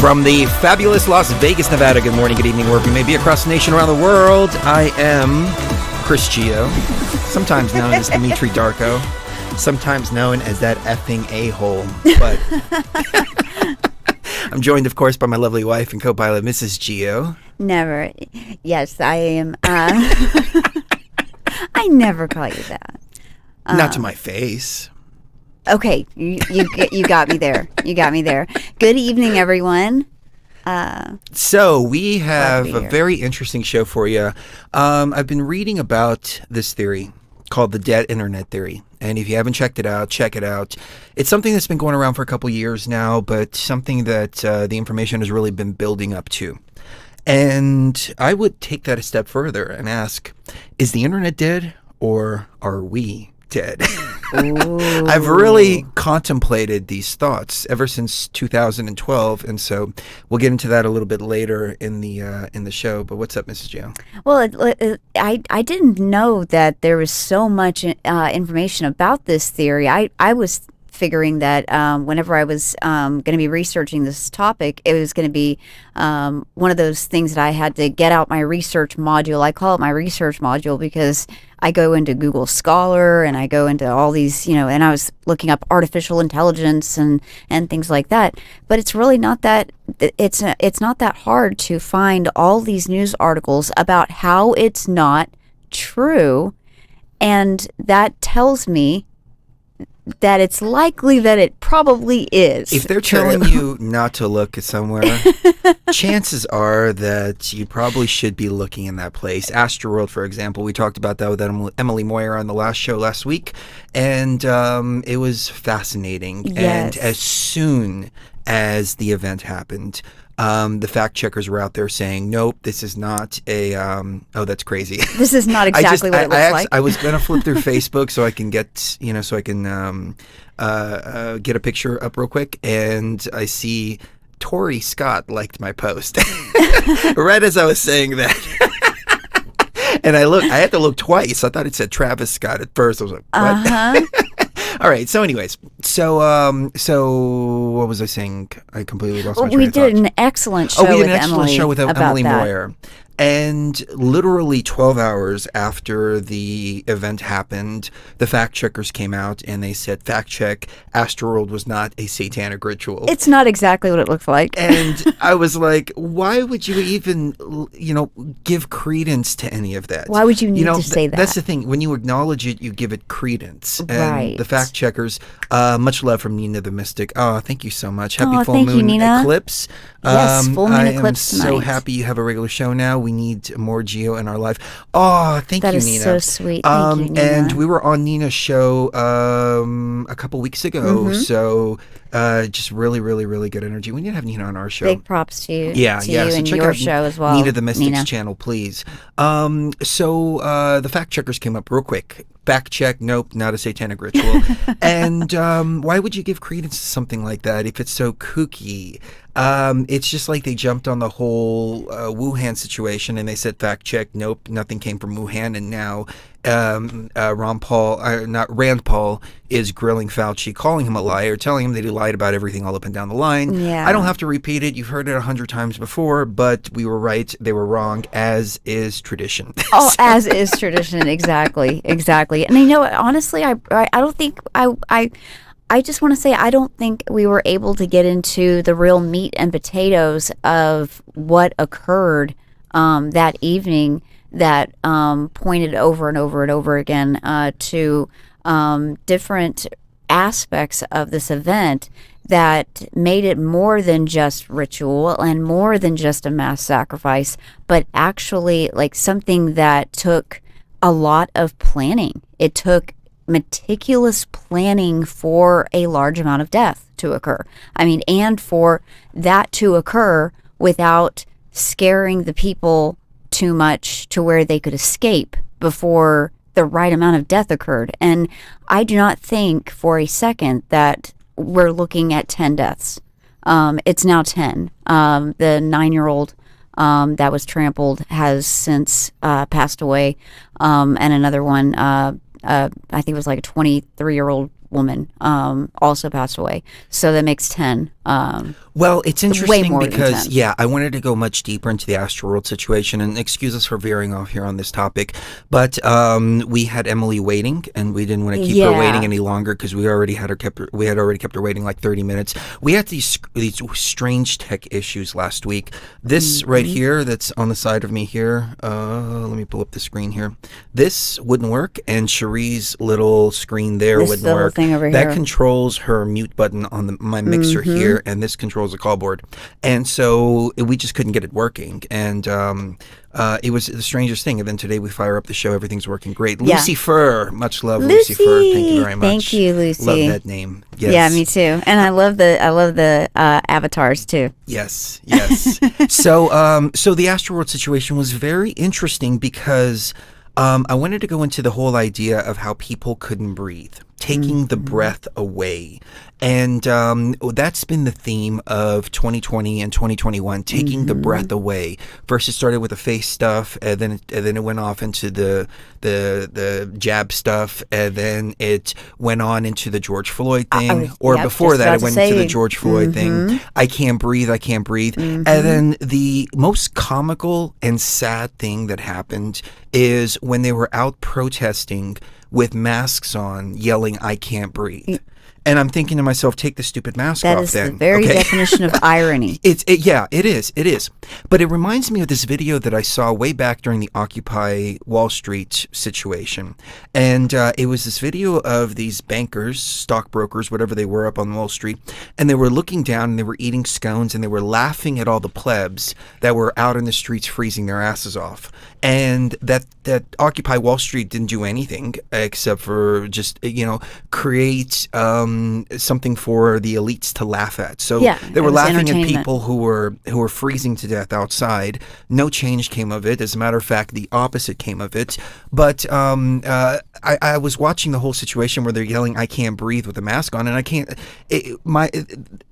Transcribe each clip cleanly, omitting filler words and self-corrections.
From the fabulous Las Vegas, Nevada, good morning, good evening, wherever you may be across the nation, around the world. I am Chris Gio, sometimes known as Dimitri Darko, sometimes known as that effing a-hole. But I'm joined, of course, by my lovely wife and co-pilot, Mrs. Gio. Never. Yes, I am. I never call you that. Not to my face. Okay, you got me there. You got me there. Good evening, everyone. So we have a very interesting show for you. I've been reading about this theory called the dead internet theory. And if you haven't checked it out, check it out. It's something that's been going around for a couple years now, but something that the information has really been building up to. And I would take that a step further and ask, is the internet dead or are we dead? I've really contemplated these thoughts ever since 2012, and so we'll get into that a little bit later in the show. But what's up, Mrs. Gio? Well, I didn't know that there was so much information about this theory. I was figuring that whenever I was going to be researching this topic, it was going to be one of those things that I had to get out my research module. I call it my research module because I go into Google Scholar and I go into all these, and I was looking up artificial intelligence and things like that. But it's really not that, it's not that hard to find all these news articles about how it's not true. And that tells me that it's likely that it probably is. If they're telling you not to look somewhere, chances are that you probably should be looking in that place. Astroworld, for example, we talked about that with Emily Moyer on the last show last week, and it was fascinating. Yes. And as soon as the event happened, the fact checkers were out there saying, nope, this is not a, oh, that's crazy. This is not exactly what it looks like. I was going to flip through Facebook so I can get, so I can get a picture up real quick. And I see Tori Scott liked my post right as I was saying that. And I had to look twice. I thought it said Travis Scott at first. I was like, what? Uh-huh. All right. So, anyways, so what was I saying? I completely lost my train of thought. We did an excellent show with Emily Moyer. And literally 12 hours after the event happened, the fact checkers came out and they said, fact check, Astroworld was not a satanic ritual. It's not exactly what it looks like. And I was like, why would you even, give credence to any of that? Why would you need to say that? That's the thing. When you acknowledge it, you give it credence. And right. The fact checkers, much love from Nina the Mystic. Oh, thank you so much. Happy full moon eclipse. Yes, full moon eclipse tonight. I am so tonight. happy you have a regular show now. We need more Gio in our life. Oh, thank you, Nina. That is so sweet. Thank you, Nina. And we were on Nina's show a couple weeks ago. So just really, really, really good energy. We need to have Nina on our show. Big props to you. Yeah. To So you and check your out show as well. Nina the Mystic's Nina. channel, please. So the fact checkers came up real quick. Fact check, nope, not a satanic ritual. And why would you give credence to something like that if it's so kooky? It's just like they jumped on the whole Wuhan situation and they said fact check, nope, nothing came from Wuhan, and now Rand Paul is grilling Fauci, calling him a liar, telling him that he lied about everything all up and down the line. Yeah. I don't have to repeat it. You've heard it 100 times before, but we were right, they were wrong, as is tradition. Oh, as is tradition. Exactly. And honestly, I don't think I just want to say I don't think we were able to get into the real meat and potatoes of what occurred that evening that pointed over and over and over again to different aspects of this event that made it more than just ritual and more than just a mass sacrifice, but actually like something that took a lot of planning. It took meticulous planning for a large amount of death to occur. I mean, and for that to occur without scaring the people too much to where they could escape before the right amount of death occurred. And I do not think for a second that we're looking at 10 deaths. It's now 10. The 9-year-old that was trampled has since passed away. And another one, I think it was like a 23-year-old woman, also passed away. So that makes 10. Well, it's interesting more because, intense. I wanted to go much deeper into the Astroworld situation, and excuse us for veering off here on this topic, but we had Emily waiting, and we didn't want to keep her waiting any longer because we had already kept her waiting like 30 minutes. We had these strange tech issues last week. This right here, that's on the side of me here. Let me pull up the screen here. This wouldn't work, and Cherie's little screen there wouldn't work. Thing over that here. controls her mute button on my mixer here, and this controls the call board, and so we just couldn't get it working, and it was the strangest thing. And then today we fire up the show, everything's working great. Lucy Fur, much love, Lucy Fur. Thank you very much. Thank you, Lucy. Love that name. Yes. Yeah, me too. And I love the avatars too. Yes. So the Astroworld situation was very interesting because I wanted to go into the whole idea of how people couldn't breathe, taking the breath away. And that's been the theme of 2020 and 2021, taking the breath away. First, it started with the face stuff, and then it went off into the jab stuff, and then it went on into the George Floyd thing. Before that, it went into the George Floyd thing. I can't breathe. And then the most comical and sad thing that happened is when they were out protesting with masks on, yelling, "I can't breathe." And I'm thinking to myself, take the stupid mask off then. That is the very definition of irony. It is. But it reminds me of this video that I saw way back during the Occupy Wall Street situation. And it was this video of these bankers, stockbrokers, whatever they were up on Wall Street. And they were looking down and they were eating scones and they were laughing at all the plebs that were out in the streets freezing their asses off. And that Occupy Wall Street didn't do anything except for just, create something for the elites to laugh at. So they were laughing at people who were freezing to death outside. No change came of it. As a matter of fact, the opposite came of it. But I was watching the whole situation where they're yelling, "I can't breathe" with a mask on, and I can't.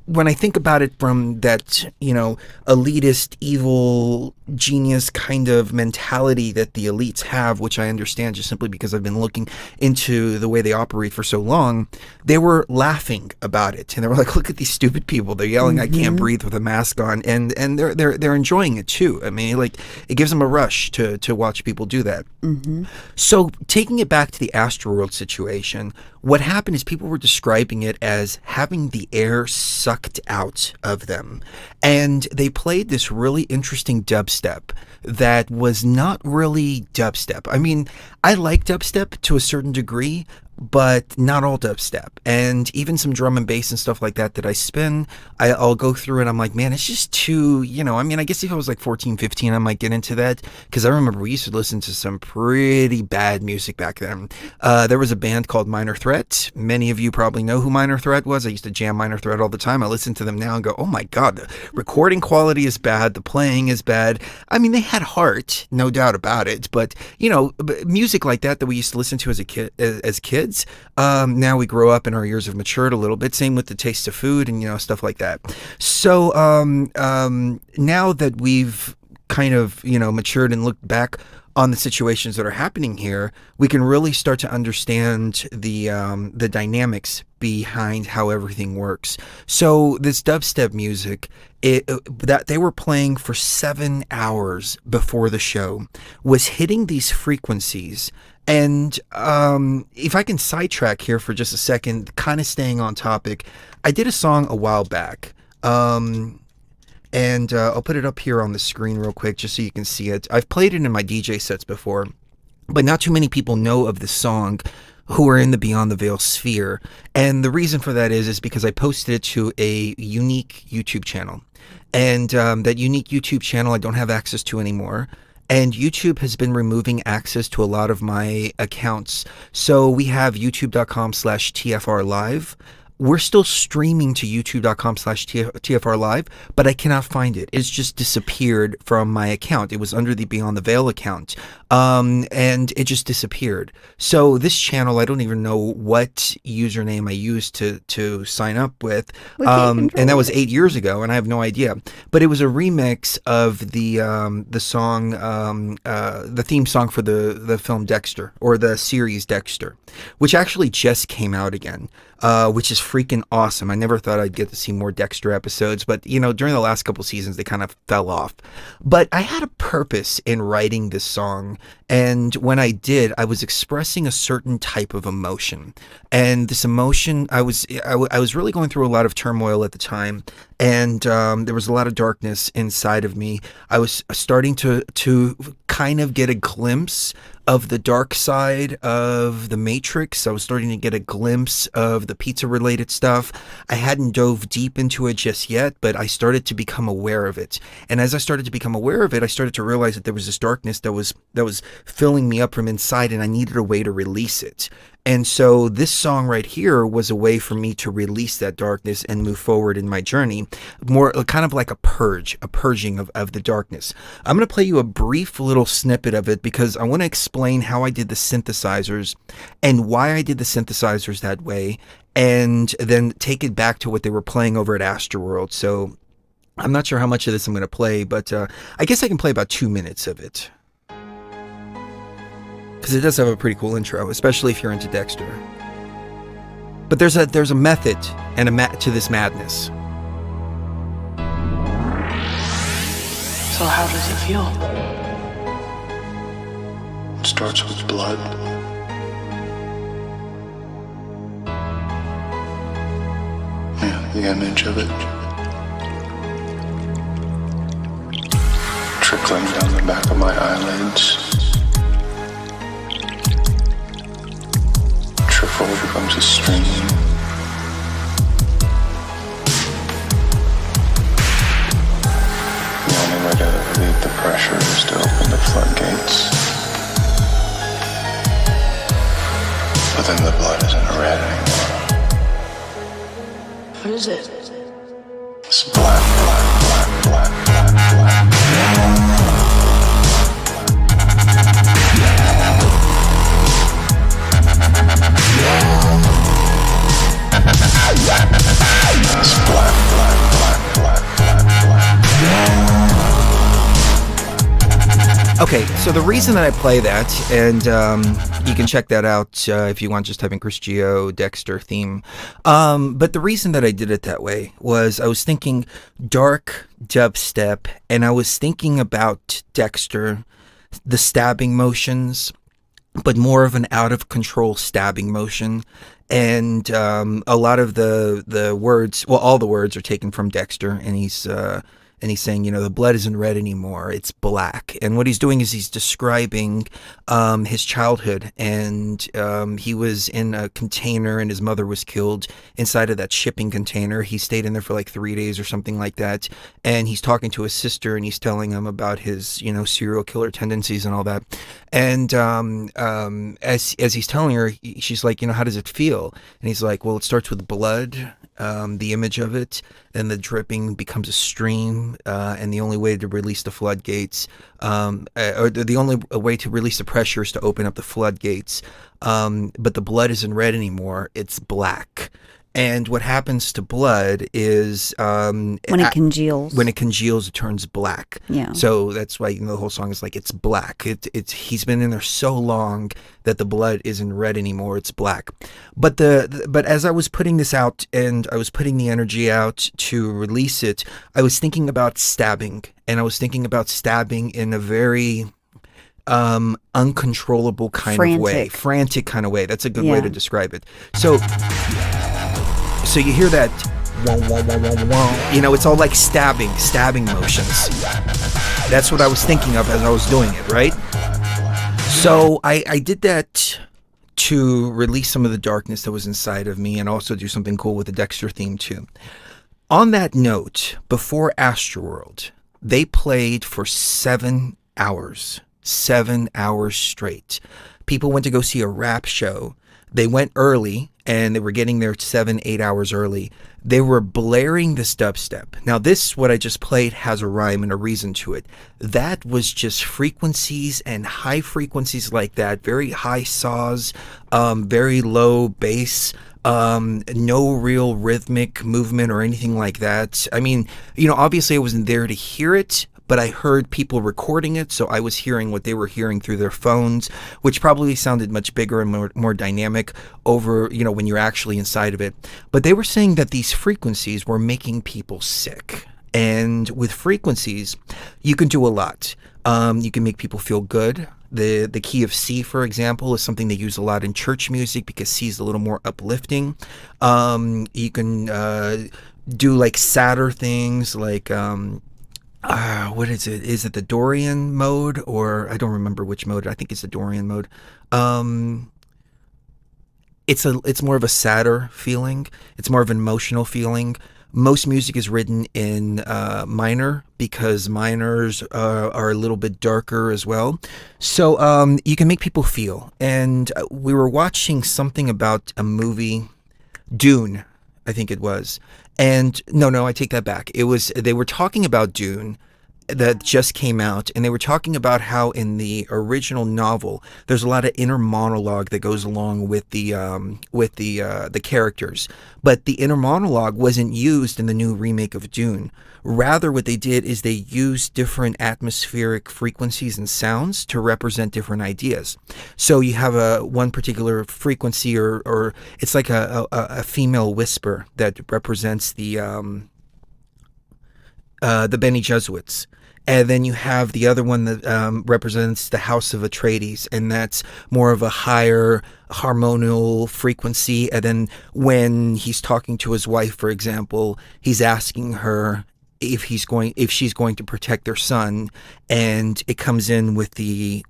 When I think about it from that, elitist, evil, genius kind of mentality that the elites have, which I understand just simply because I've been looking into the way they operate for so long, they were laughing about it, and they were like, "Look at these stupid people! They're yelling, 'I can't breathe' with a mask on," and they're enjoying it too. I mean, like, it gives them a rush to watch people do that. So taking it back to the Astroworld situation, what happened is people were describing it as having the air sucked out of them. And they played this really interesting dubstep that was not really dubstep. I mean, I like dubstep to a certain degree, but not all dubstep. And even some drum and bass and stuff like that I spin, I'll go through and I'm like, man, it's just too, I guess if I was like 14, 15, I might get into that. Because I remember we used to listen to some pretty bad music back then. There was a band called Minor Threat. Many of you probably know who Minor Threat was. I used to jam Minor Threat all the time. I listen to them now and go, oh my God, the recording quality is bad. The playing is bad. I mean, they had heart, no doubt about it. But, music like that we used to listen to as kids, now we grow up and our ears have matured a little bit. Same with the taste of food and stuff like that. So now that we've kind of matured and looked back on the situations that are happening here, we can really start to understand the dynamics behind how everything works. So this dubstep music, that they were playing for 7 hours before the show, was hitting these frequencies. And if I can sidetrack here for just a second, kind of staying on topic, I did a song a while back. And I'll put it up here on the screen real quick just so you can see it. I've played it in my DJ sets before, but not too many people know of this song who are in the Beyond the Veil sphere. And the reason for that is because I posted it to a unique YouTube channel. And that unique YouTube channel I don't have access to anymore. And YouTube has been removing access to a lot of my accounts. So we have youtube.com/TFR Live. We're still streaming to youtube.com/TFR Live, but I cannot find it. It's just disappeared from my account. It was under the Beyond the Veil account. and it just disappeared. So this channel, I don't even know what username I used to sign up with, and that was 8 years ago, and I have no idea. But it was a remix of the song, the theme song for the film Dexter, or the series Dexter, which actually just came out again, which is freaking awesome. I never thought I'd get to see more Dexter episodes, but during the last couple seasons they kind of fell off. But I had a purpose in writing this song, and when I did, I was expressing a certain type of emotion. And this emotion, I was really going through a lot of turmoil at the time, and there was a lot of darkness inside of me. I was starting to kind of get a glimpse of the dark side of the Matrix. I was starting to get a glimpse of the pizza-related stuff. I hadn't dove deep into it just yet, but I started to become aware of it. And as I started to become aware of it, I started to realize that there was this darkness that was filling me up from inside, and I needed a way to release it. And so this song right here was a way for me to release that darkness and move forward in my journey, more kind of like a purging of the darkness. I'm going to play you a brief little snippet of it because I want to explain how I did the synthesizers and why I did the synthesizers that way, and then take it back to what they were playing over at Astroworld. So I'm not sure how much of this I'm going to play, but I guess I can play about 2 minutes of it, because it does have a pretty cool intro, especially if you're into Dexter. But there's a method and to this madness. So how does it feel? It starts with blood. Yeah, the image of it. Trickling down the back of my eyelids. Trickle becomes a stream. The only way to relieve the pressure is to open the floodgates. But then the blood isn't red anymore. What is it? It's black, black, black, black, black, black. It's black, black, black, black, black, black. Okay, so the reason that I play that, and you can check that out if you want, just type in Chris Geo Dexter theme. But the reason that I did it that way was I was thinking dark dubstep, and I was thinking about Dexter, the stabbing motions, but more of an out of control stabbing motion. And a lot of the words, well, all the words are taken from Dexter, and he's saying, the blood isn't red anymore, it's black. And what he's doing is he's describing his childhood, and he was in a container, and his mother was killed inside of that shipping container. He stayed in there for like 3 days or something like that, and he's talking to his sister, and he's telling him about his serial killer tendencies and all that. And as he's telling her, she's like, how does it feel? And he's like, well, it starts with blood, the image of it, and the dripping becomes a stream, and the only way to release the floodgates, or the only way to release the pressure is to open up the floodgates, but the blood isn't red anymore, it's black. And what happens to blood is when it congeals. When it congeals, it turns black. Yeah. So that's why the whole song is like, it's black. It's he's been in there so long that the blood isn't red anymore. It's black. But as I was putting this out and I was putting the energy out to release it, I was thinking about stabbing, and I was thinking about stabbing in a very uncontrollable kind of way, frantic kind of way. That's a good way to describe it. So you hear that, wah, wah, wah, wah, wah. It's all like stabbing motions. That's what I was thinking of as I was doing it, right? So I did that to release some of the darkness that was inside of me, and also do something cool with the Dexter theme too. On that note, before Astroworld, they played for 7 hours. 7 hours straight. People went to go see a rap show. They went early, and they were getting there 7-8 hours early. They were blaring this dubstep. Now this, what I just played, has a rhyme and a reason to it. That was just frequencies and high frequencies like that, very high saws, very low bass, no real rhythmic movement or anything like that. I mean, obviously I wasn't there to hear it, but I heard people recording it, so I was hearing what they were hearing through their phones, which probably sounded much bigger and more dynamic over, when you're actually inside of it. But they were saying that these frequencies were making people sick. And with frequencies, you can do a lot. You can make people feel good. The key of C, for example, is something they use a lot in church music because C is a little more uplifting. You can do like sadder things like... what is it? Is it the Dorian mode, or I don't remember which mode. I think it's the Dorian mode. It's more of a sadder feeling. It's more of an emotional feeling. Most music is written in minor because minors are a little bit darker as well. So you can make people feel. And we were watching something about a movie, Dune, I think it was. And no, I take that back. They were talking about Dune that just came out, and they were talking about how in the original novel there's a lot of inner monologue that goes along with the characters, but the inner monologue wasn't used in the new remake of Dune. Rather, what they did is they used different atmospheric frequencies and sounds to represent different ideas. So you have one particular frequency, or it's like a female whisper that represents the Bene Gesserits. And then you have the other one that represents the House of Atreides, and that's more of a higher harmonial frequency. And then when he's talking to his wife, for example, he's asking her if she's going to protect their son, and it comes in with the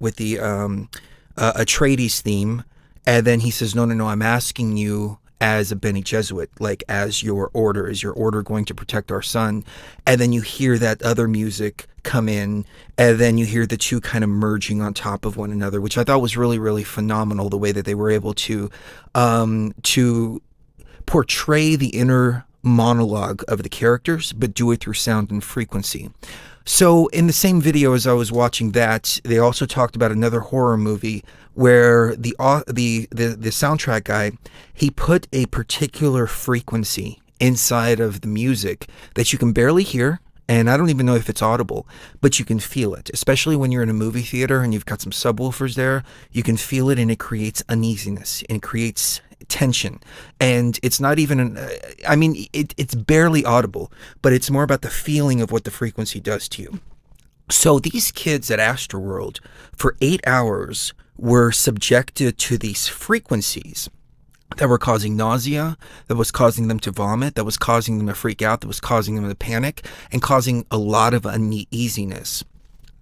Atreides theme. And then he says, no, I'm asking you as a Bene Gesserit, like as your order. Is your order going to protect our son? And then you hear that other music come in, and then you hear the two kind of merging on top of one another, which I thought was really, really phenomenal, the way that they were able to portray the inner monologue of the characters, but do it through sound and frequency. So in the same video as I was watching that, they also talked about another horror movie where the soundtrack guy, he put a particular frequency inside of the music that you can barely hear, and I don't even know if it's audible, but you can feel it, especially when you're in a movie theater and you've got some subwoofers there. You can feel it, and it creates uneasiness, and it creates tension. And it's not even it's barely audible, but it's more about the feeling of what the frequency does to you. So these kids at Astroworld for 8 hours were subjected to these frequencies that were causing nausea, that was causing them to vomit, that was causing them to freak out, that was causing them to panic, and causing a lot of uneasiness.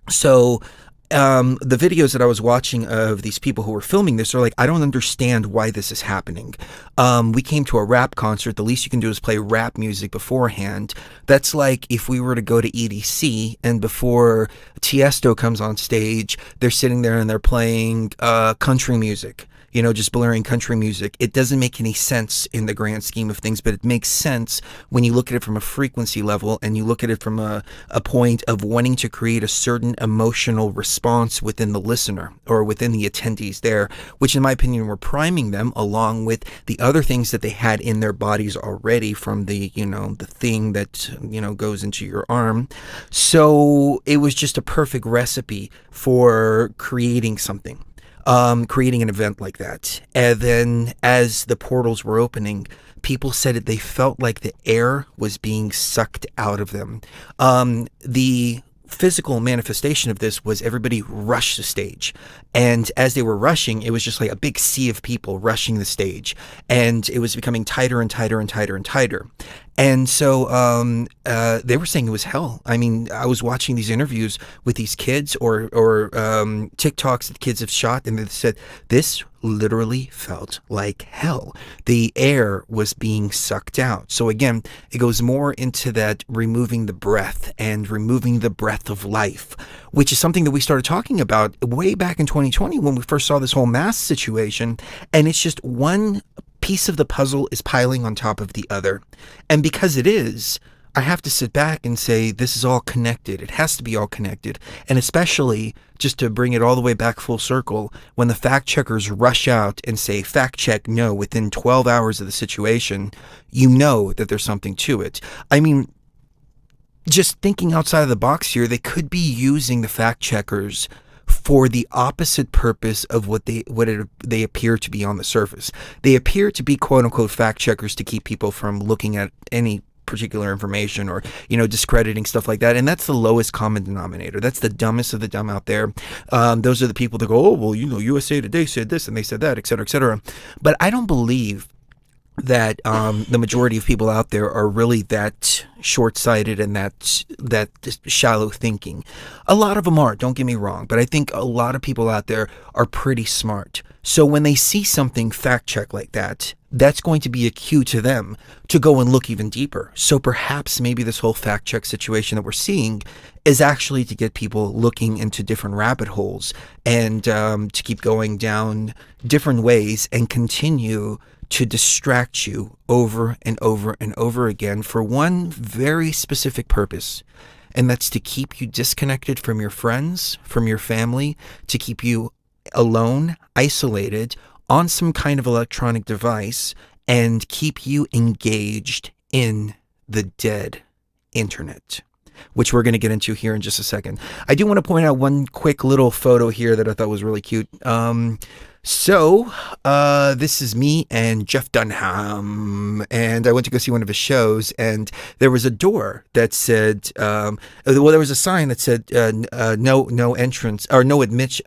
So the videos that I was watching of these people who were filming this are like, I don't understand why this is happening. We came to a rap concert. The least you can do is play rap music beforehand. That's like if we were to go to EDC and before Tiesto comes on stage, they're sitting there and they're playing country music. Just blaring country music. It doesn't make any sense in the grand scheme of things, but it makes sense when you look at it from a frequency level and you look at it from a point of wanting to create a certain emotional response within the listener or within the attendees there, which in my opinion were priming them along with the other things that they had in their bodies already from the, the thing that, goes into your arm. So it was just a perfect recipe for creating something. Creating an event like that. And then as the portals were opening, people said that they felt like the air was being sucked out of them. The physical manifestation of this was everybody rushed the stage. And as they were rushing, it was just like a big sea of people rushing the stage. And it was becoming tighter and tighter and tighter and tighter. And so they were saying it was hell. I mean, I was watching these interviews with these kids or TikToks that kids have shot, and they said this literally felt like hell. The air was being sucked out. So again, it goes more into that removing the breath and removing the breath of life, which is something that we started talking about way back in 2020 when we first saw this whole mask situation. And it's just one piece of the puzzle is piling on top of the other. And because it is, I have to sit back and say, this is all connected. It has to be all connected. And especially, just to bring it all the way back full circle, when the fact checkers rush out and say, fact check no, within 12 hours of the situation, you know that there's something to it. I mean, just thinking outside of the box here, they could be using the fact checkers for the opposite purpose of what they appear to be on the surface. They appear to be quote unquote fact checkers to keep people from looking at any particular information or, discrediting stuff like that. And that's the lowest common denominator. That's the dumbest of the dumb out there. Those are the people that go, oh, well, USA Today said this and they said that, et cetera, et cetera. But I don't believe that the majority of people out there are really that short-sighted and that shallow thinking. A lot of them are, don't get me wrong, but I think a lot of people out there are pretty smart. So when they see something fact-check like that, that's going to be a cue to them to go and look even deeper. So perhaps maybe this whole fact-check situation that we're seeing is actually to get people looking into different rabbit holes and to keep going down different ways and continue to distract you over and over and over again for one very specific purpose. And that's to keep you disconnected from your friends, from your family, to keep you alone, isolated, on some kind of electronic device, and keep you engaged in the dead internet, which we're going to get into here in just a second. I do want to point out one quick little photo here that I thought was really cute. So this is me and Jeff Dunham, and I went to go see one of his shows, and there was a door that said, there was a sign that said, no entrance, or no admission,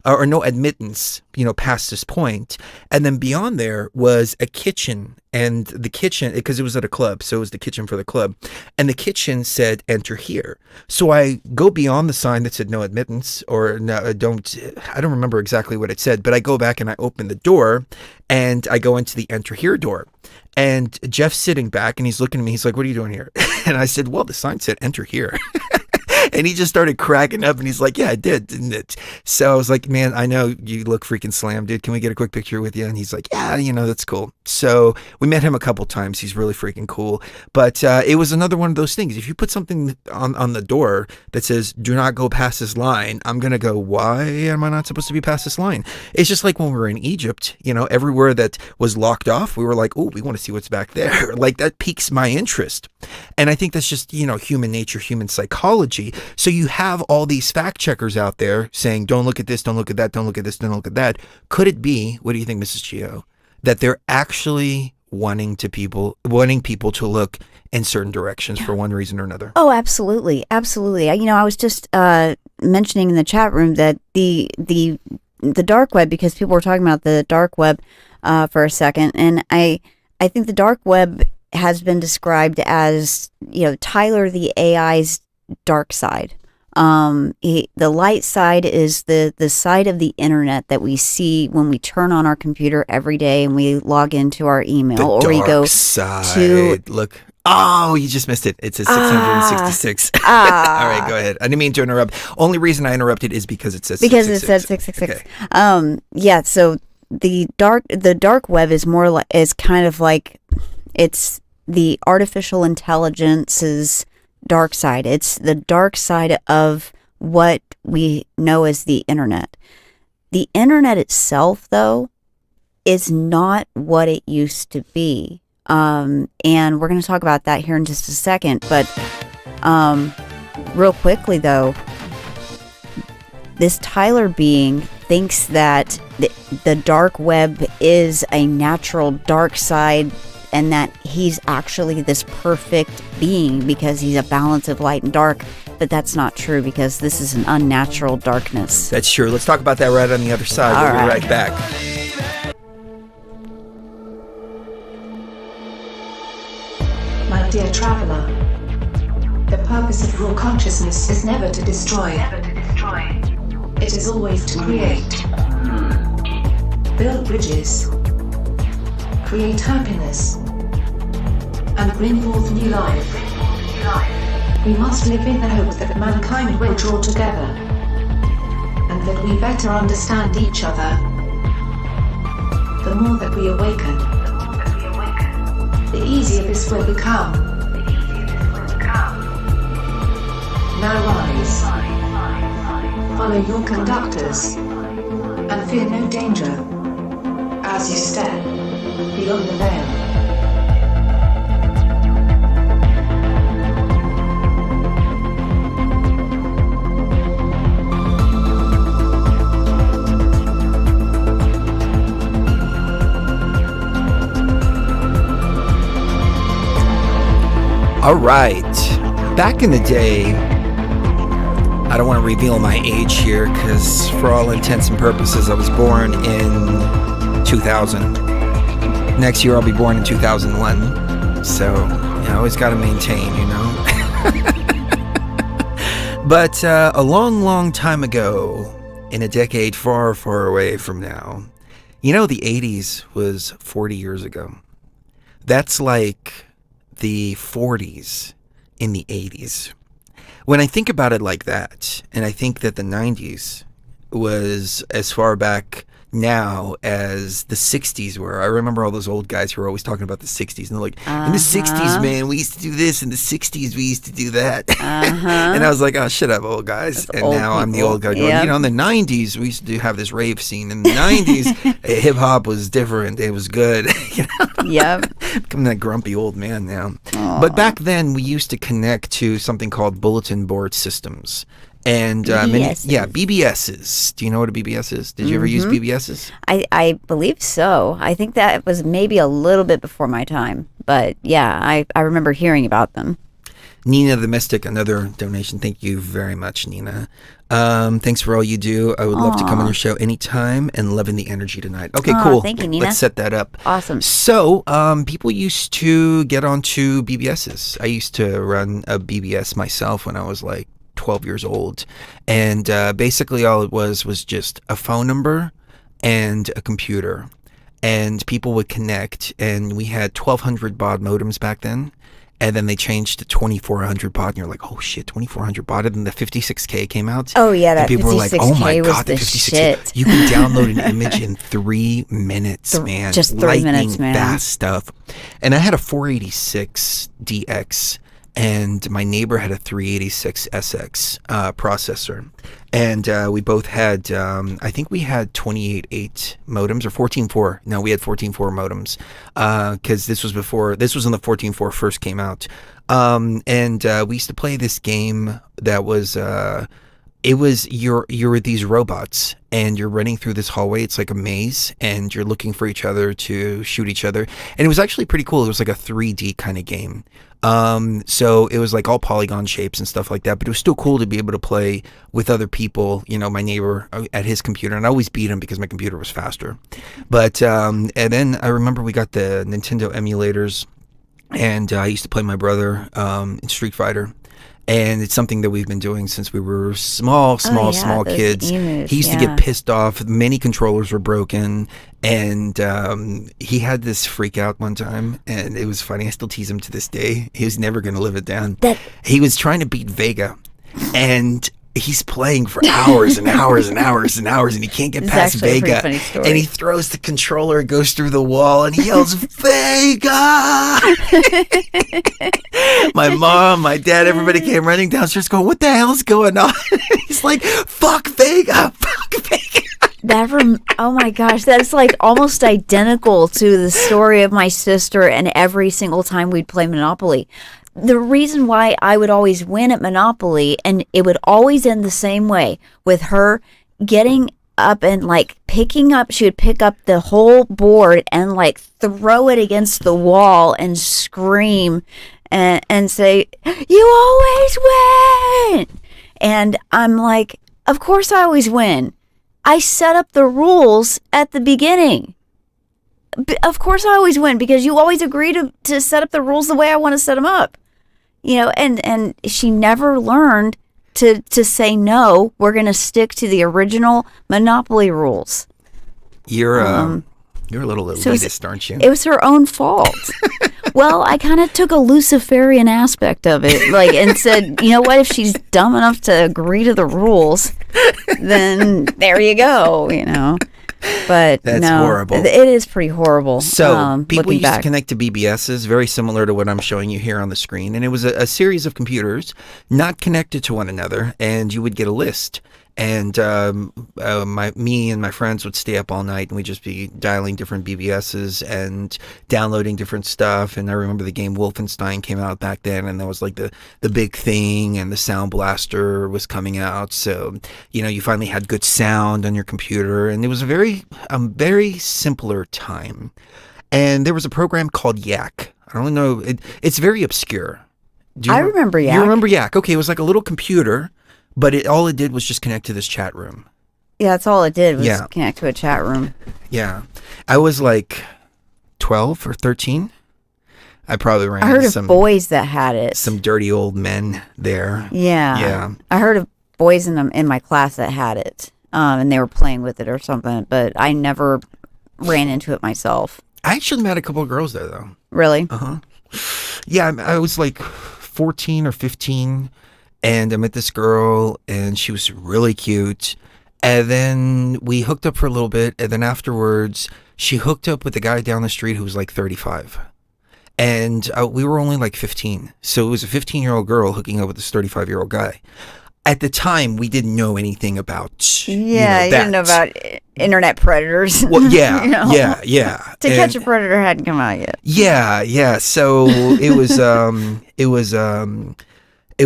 or no admittance, past this point. And then beyond there was a kitchen, and the kitchen, because it was at a club, so it was the kitchen for the club, and the kitchen said, enter here. So I go beyond the sign that said no admittance, or no, I don't remember exactly what it said, but I go back and I open the door, and I go into the enter here door. And Jeff's sitting back and he's looking at me, he's like, what are you doing here? And I said, well, the sign said enter here. And he just started cracking up and he's like, yeah, it did, didn't it? So I was like, man, I know you look freaking slam, dude. Can we get a quick picture with you? And he's like, yeah, that's cool. So we met him a couple times. He's really freaking cool. But it was another one of those things. If you put something on the door that says, do not go past this line, I'm going to go, why am I not supposed to be past this line? It's just like when we were in Egypt, everywhere that was locked off, we were like, oh, we want to see what's back there. Like that piques my interest. And I think that's just, human nature, human psychology. So you have all these fact checkers out there saying, don't look at this, don't look at that, don't look at this, don't look at that. Could it be, what do you think, Mrs. Gio, that they're actually wanting people to look in certain directions for one reason or another? Oh, absolutely. Absolutely. I was just mentioning in the chat room that the dark web, because people were talking about the dark web for a second, and I think the dark web has been described as, Tyler the AI's dark side. The light side is the side of the internet that we see when we turn on our computer every day and we log into our email, or we go side. Look. Oh, you just missed it. It says 666. All right, go ahead. I didn't mean to interrupt. Only reason I interrupted is because it says 666. Because it said 666. Okay. Yeah. So the dark web is kind of like, it's the artificial intelligence's dark side. It's the dark side of what we know as the internet. The internet itself, though, is not what it used to be. And we're going to talk about that here in just a second. But real quickly, though, this Tyler being thinks that the dark web is a natural dark side, and that he's actually this perfect being because he's a balance of light and dark. But that's not true, because this is an unnatural darkness. That's true. Let's talk about that right on the other side. We'll be right back. My dear traveler, the purpose of raw consciousness is never to destroy. It is always to create. Build bridges. Create happiness, and bring forth new life. We must live in the hope that mankind will draw together, and that we better understand each other. the more that we awaken, the easier this will become. Now rise, follow your conductors, and fear no danger as you step beyond the veil. All right. Back in the day, I don't want to reveal my age here because for all intents and purposes, I was born in 2000. Next year, I'll be born in 2001. So, I always got to maintain, But a long, long time ago, in a decade far, far away from now, the 80s was 40 years ago. That's like the 40s in the 80s. When I think about it like that, and I think that the 90s was as far back now as the 60s were. I remember all those old guys who were always talking about the 60s, and they're like, in the 60s, man, we used to do this. In the 60s, we used to do that. And I was like, oh, shut up, old guys. That's and old now I'm the people. old guy going, Yep. in the 90s, we used to have this rave scene. In the 90s, hip-hop was different. It was good. Yep. Becoming that grumpy old man now. But back then, we used to connect to something called bulletin board systems. And BBSs. BBSs. Do you know what a BBS is? Did you ever use BBSs? I believe so. I think that was maybe a little bit before my time. But yeah, I remember hearing about them. Nina the Mystic, another donation. Thank you very much, Nina. Thanks for all you do. I would love to come on your show anytime and loving the energy tonight. Okay, cool. Thank you, Nina. Let's set that up. Awesome. So, people used to get onto BBSs. I used to run a BBS myself when I was like 12 years old. And basically all it was just a phone number and a computer. And people would connect, and we had 1200 baud modems back then. And then they changed to 2400 baud, and you're like, oh shit, 2400 baud. And then the 56K came out. Oh yeah, that and people 56K were like, oh my was god, the the 56K. shit. You can download an image in 3 minutes, man. Just 3 Lightning minutes, man. fast stuff. And I had a 486 DX, and my neighbor had a 386 SX processor. And we both had, I think we had 28.8 modems, or 14.4. No, we had 14.4 modems, because this was when the 14.4 first came out. And we used to play this game that was, you're these robots, and you're running through this hallway. It's like a maze, and you're looking for each other to shoot each other. And it was actually pretty cool. It was like a 3D kind of game. So it was like all polygon shapes and stuff like that, but it was still cool to be able to play with other people, my neighbor at his computer, and I always beat him because my computer was faster. But, and then I remember we got the Nintendo emulators, and I used to play my brother, in Street Fighter. And it's something that we've been doing since we were small those kids. emus, He used to get pissed off. Many controllers were broken. And he had this freak out one time. And it was funny. I still tease him to this day. He was never going to live it down. He was trying to beat Vega. And he's playing for hours and hours and hours and hours, and he can't get past Vega. And he throws the controller, it goes through the wall, and he yells, Vega! My mom, my dad, everybody came running downstairs going, what the hell's going on? He's like, fuck Vega! Fuck Vega! Oh my gosh, that's like almost identical to the story of my sister, and every single time we'd play Monopoly. The reason why I would always win at Monopoly, and it would always end the same way, with her getting up and like she would pick up the whole board and like throw it against the wall and scream and say, you always win! And I'm like, of course I always win. I set up the rules at the beginning. Of course I always win, because you always agree to set up the rules the way I want to set them up. And she never learned to say, no, we're going to stick to the original Monopoly rules. You're a little elitist, aren't you? It was her own fault. Well, I kind of took a Luciferian aspect of it, and said, you know what, if she's dumb enough to agree to the rules, then there you go, But That's no, horrible. it is pretty horrible. So people looking used to back. connect to BBSs, very similar to what I'm showing you here on the screen. And it was a series of computers not connected to one another, and you would get a list. And me and my friends would stay up all night, and we'd just be dialing different BBSs and downloading different stuff. And I remember the game Wolfenstein came out back then, and that was like the big thing, and the Sound Blaster was coming out. So, you finally had good sound on your computer, and it was a very simpler time. And there was a program called Yak. I don't know. It's very obscure. I remember Yak. You remember Yak? Okay, it was like a little computer. But all it did was just connect to this chat room. Yeah, that's all it did was connect to a chat room. Yeah. I was like 12 or 13. I probably ran I heard into of boys that had it. some dirty old men there. Yeah. Yeah. I heard of boys in my class that had it, and they were playing with it or something, but I never ran into it myself. I actually met a couple of girls there, though. Really? Uh-huh. Yeah, I was like 14 or 15. And I met this girl, and she was really cute. And then we hooked up for a little bit. And then afterwards, she hooked up with the guy down the street who was like 35. And we were only like 15. So it was a 15-year-old girl hooking up with this 35-year-old guy. At the time, we didn't know anything about You that. didn't know about internet predators. Well, yeah, yeah. To Catch a Predator hadn't come out yet. Yeah. So it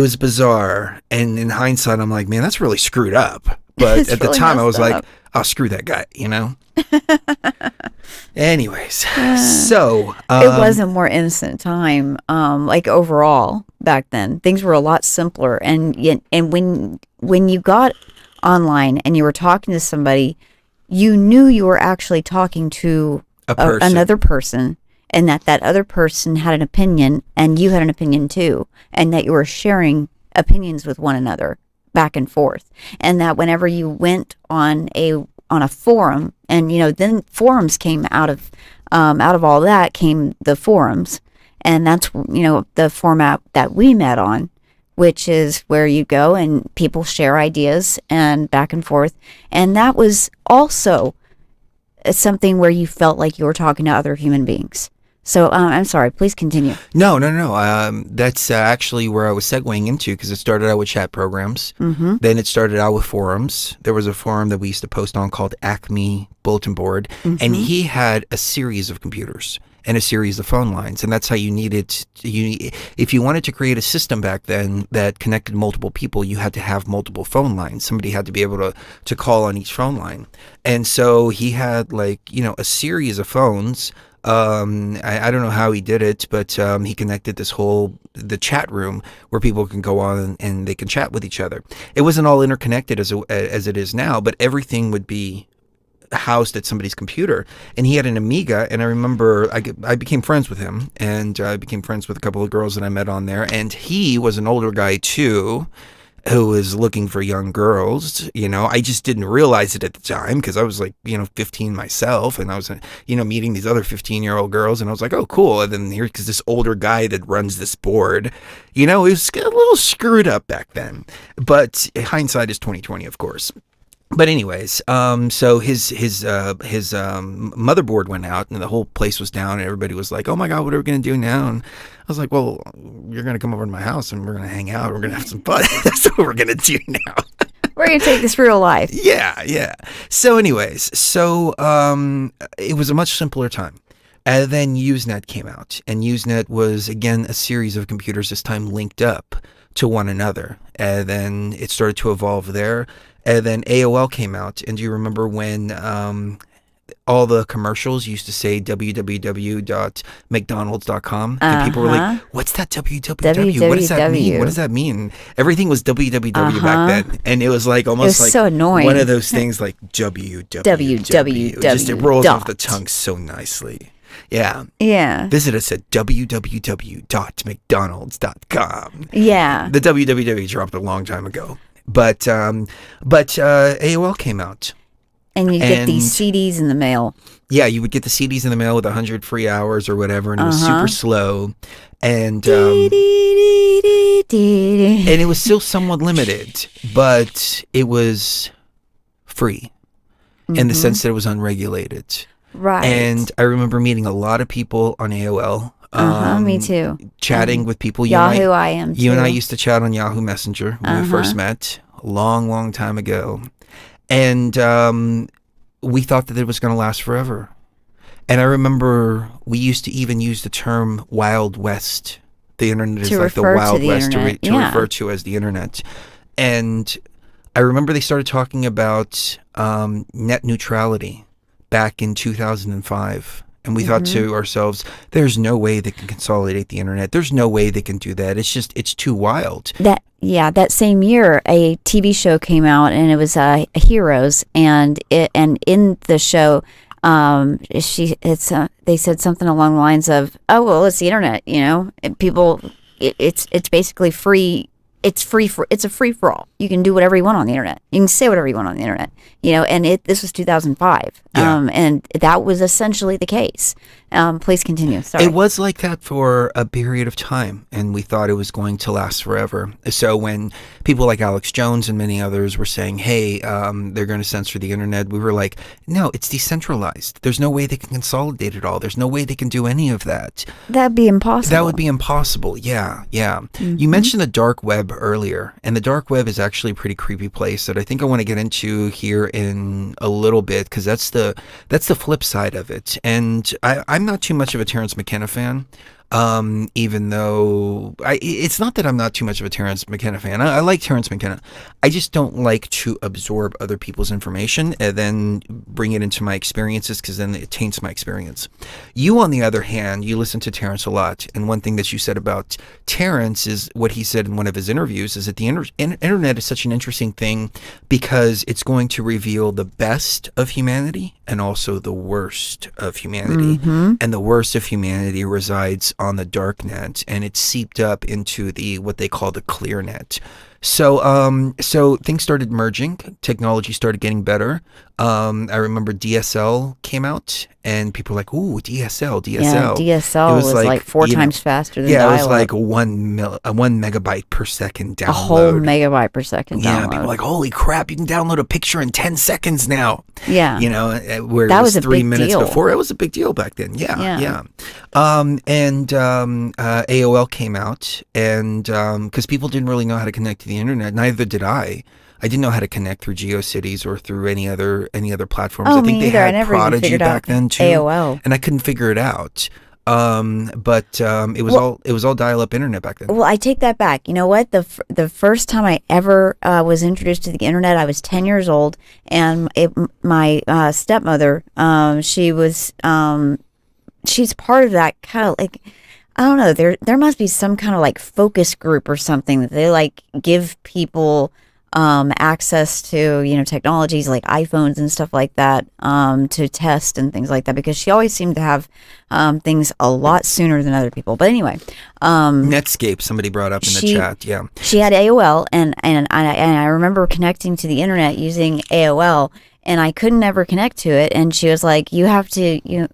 was bizarre, and in hindsight, I'm like, man, that's really screwed up. But It's at the really time, I was messed like, up. oh, screw that guy, Anyways, so It was a more innocent time, like overall back then. Things were a lot simpler, and when you got online and you were talking to somebody, you knew you were actually talking to another person. And that other person had an opinion, and you had an opinion too, and that you were sharing opinions with one another back and forth, and that whenever you went on a forum, and then forums came out of all that came the forums, and that's the format that we met on, which is where you go and people share ideas and back and forth, and that was also something where you felt like you were talking to other human beings. So I'm sorry, please continue. No. That's actually where I was segueing into, because it started out with chat programs. Mm-hmm. Then it started out with forums. There was a forum that we used to post on called Acme Bulletin Board, and he had a series of computers and a series of phone lines, and that's how if you wanted to create a system back then that connected multiple people, you had to have multiple phone lines. Somebody had to be able to call on each phone line, and so he had a series of phones. I don't know how he did it, but he connected the chat room where people can go on and they can chat with each other. It wasn't all interconnected as it is now, but everything would be housed at somebody's computer. And he had an Amiga, and I remember I became friends with him, and I became friends with a couple of girls that I met on there, and he was an older guy too, who was looking for young girls. I just didn't realize it at the time, because I was 15 myself, and I was meeting these other 15-year-old girls, and I was like, oh, cool. And then here's this older guy that runs this board. It was a little screwed up back then, but hindsight is 2020, of course. But anyways, so his motherboard went out, and the whole place was down, and everybody was like, oh my God, what are we going to do now? And I was like, well, you're going to come over to my house, and we're going to hang out. We're going to have some fun. That's what we're going to do now. We're going to take this real life. Yeah. So anyways, it was a much simpler time. And then Usenet came out, and Usenet was, again, a series of computers, this time linked up to one another. And then it started to evolve there. And then AOL came out, and do you remember when all the commercials used to say www.mcdonalds.com? And people were like, what's that www? What does that mean? What does that mean? Everything was www back then. And it was almost like so annoying. One of those things like www. Just it rolls off the tongue so nicely. Yeah. Visit us at www.mcdonalds.com. Yeah. The www dropped a long time ago. But AOL came out. And you get these CDs in the mail. Yeah, you would get the CDs in the mail with 100 free hours or whatever, and it was super slow. And and it was still somewhat limited, but it was free. in the sense that it was unregulated. Right. And I remember meeting a lot of people on AOL. Me too. Chatting with people. Yahoo, I am too. You and I used to chat on Yahoo Messenger when we first met a long, long time ago. And we thought that it was going to last forever. And I remember we used to even use the term Wild West. The internet is like the Wild West to refer to as the internet. And I remember they started talking about net neutrality back in 2005. And we thought to ourselves, there's no way they can consolidate the internet. There's no way they can do that. It's too wild. That same year, a TV show came out, and it was Heroes, and in the show, they said something along the lines of, "Oh well, it's the internet, it's basically free. It's a free for all. You can do whatever you want on the internet. You can say whatever you want on the internet, And this was 2005, and that was essentially the case. Please continue. Sorry. It was like that for a period of time, and we thought it was going to last forever. So when people like Alex Jones and many others were saying, "Hey, they're going to censor the internet," we were like, "No, it's decentralized. There's no way they can consolidate it all. There's no way they can do any of that. That'd be impossible. That would be impossible." Yeah. You mentioned the dark web earlier, and the dark web is actually a pretty creepy place that I think I want to get into here in a little bit, because that's the flip side of it. And I'm not too much of a Terrence McKenna fan. Even though it's not that I'm not too much of a Terrence McKenna fan. I like Terrence McKenna. I just don't like to absorb other people's information and then bring it into my experiences, because then it taints my experience. You, on the other hand, you listen to Terrence a lot. And one thing that you said about Terrence is what he said in one of his interviews is that the internet is such an interesting thing because it's going to reveal the best of humanity and also the worst of humanity. And the worst of humanity resides on the dark net, and it's seeped up into what they call the clear net. So things started merging. Technology started getting better. I remember DSL came out, and people were like, "Ooh, DSL." Yeah, DSL was like 4 times faster than dial-up. Yeah, it was like 1 megabyte per second download. A whole megabyte per second download. Yeah, people were like, "Holy crap, you can download a picture in 10 seconds now." Yeah. Where that it was 3 big minutes deal. before. It was a big deal back then. Yeah. And AOL came out, and because people didn't really know how to connect to the internet, neither did I. I didn't know how to connect through GeoCities or through any other platforms. Oh, I think me they either. had Prodigy back then too, AOL, and I couldn't figure it out. But it was all dial-up internet back then. Well, I take that back. You know what? The first time I ever was introduced to the internet, I was 10 years old, and my stepmother, she's part of that kind of like, I don't know. There must be some kind of like focus group or something that they like give people access to, technologies like iPhones and stuff like that, to test and things like that, because she always seemed to have things a lot sooner than other people. But anyway, Netscape, somebody brought up in the chat. Yeah, she had AOL, and I remember connecting to the internet using AOL, and I couldn't ever connect to it. And she was like, "You have to, you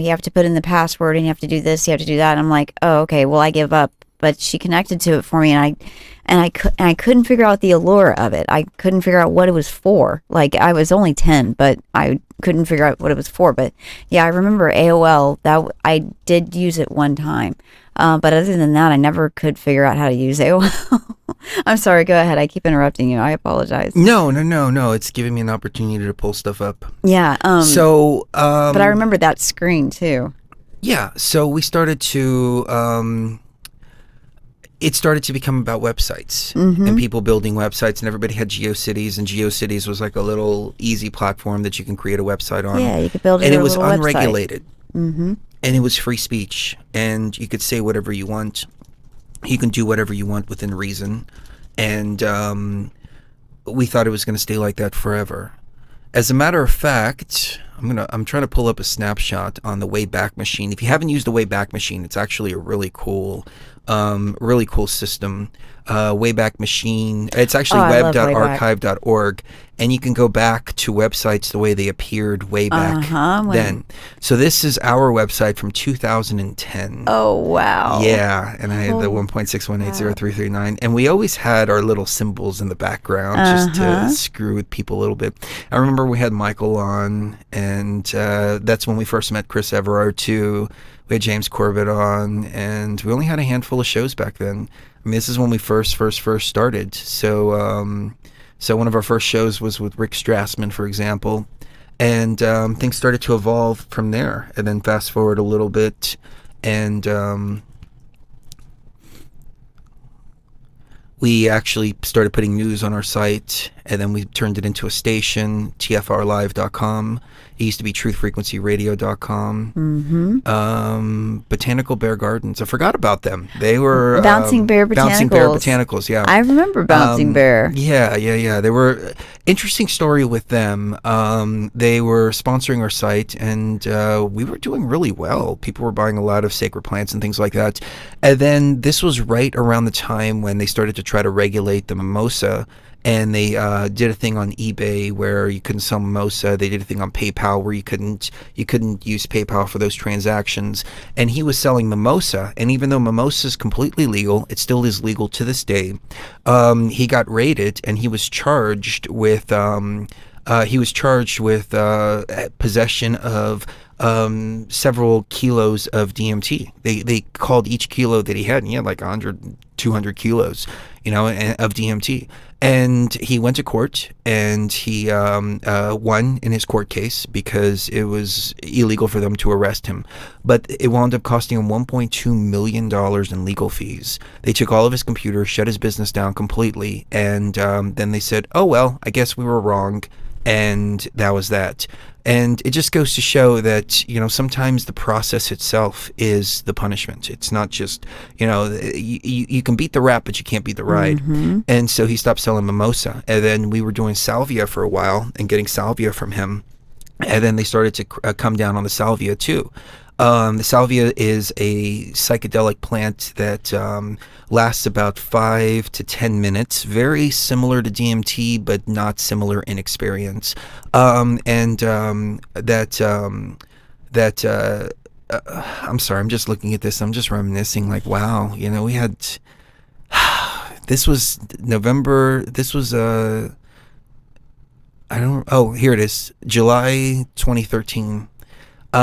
have to put in the password, and you have to do this, you have to do that." And I'm like, "Oh, okay. Well, I give up." But she connected to it for me, and I couldn't figure out the allure of it. I couldn't figure out what it was for. Like, I was only 10, but I couldn't figure out what it was for. But yeah, I remember AOL. That I did use it one time, but other than that, I never could figure out how to use AOL. I'm sorry. Go ahead. I keep interrupting you. I apologize. No. It's giving me an opportunity to pull stuff up. Yeah. But I remember that screen too. Yeah. So we started to. It started to become about websites and people building websites, and everybody had GeoCities, and GeoCities was like a little easy platform that you can create a website on. Yeah, you could build and it was little unregulated, and it was free speech, and you could say whatever you want. You can do whatever you want within reason, and we thought it was going to stay like that forever. As a matter of fact, I'm trying to pull up a snapshot on the Wayback Machine. If you haven't used the Wayback Machine, it's actually a really cool system. Wayback Machine. It's actually web.archive.org, and you can go back to websites the way they appeared way back then. So this is our website from 2010. Oh, wow. Yeah, and I had the 1.6180339, and we always had our little symbols in the background just to screw with people a little bit. I remember we had Michael on, and that's when we first met Chris Everard too. We had James Corbett on, and we only had a handful of shows back then. I mean, this is when we first started. So, so one of our first shows was with Rick Strassman, for example, and things started to evolve from there. And then fast forward a little bit, and we actually started putting news on our site, and then we turned it into a station, tfrlive.com. It used to be truthfrequencyradio.com. Botanical Bear Gardens. I forgot about them. They were Bouncing Bear Botanicals. Bouncing Bear Botanicals, yeah. I remember Bouncing Bear. Yeah. They were interesting story with them. They were sponsoring our site, and we were doing really well. People were buying a lot of sacred plants and things like that. And then this was right around the time when they started to try to regulate the mimosa. And they did a thing on eBay where you couldn't sell mimosa. They did a thing on PayPal where you couldn't use PayPal for those transactions. And he was selling mimosa, and even though mimosa is completely legal, it still is legal to this day. He got raided, and he was charged with possession of several kilos of DMT. They called each kilo that he had, and he had like 100, 200 kilos, of DMT. And he went to court, and he won in his court case because it was illegal for them to arrest him. But it wound up costing him $1.2 million in legal fees. They took all of his computers, shut his business down completely, and then they said, oh, well, I guess we were wrong. And that was that. And it just goes to show that, sometimes the process itself is the punishment. It's not just, you can beat the rap, but you can't beat the ride. And so he stopped selling mimosa. And then we were doing salvia for a while and getting salvia from him. And then they started to come down on the salvia too. The salvia is a psychedelic plant that lasts about 5 to 10 minutes, very similar to DMT, but not similar in experience. I'm sorry, I'm just looking at this. I'm just reminiscing like, wow, we had, this was November, this was, here it is, July 2013. He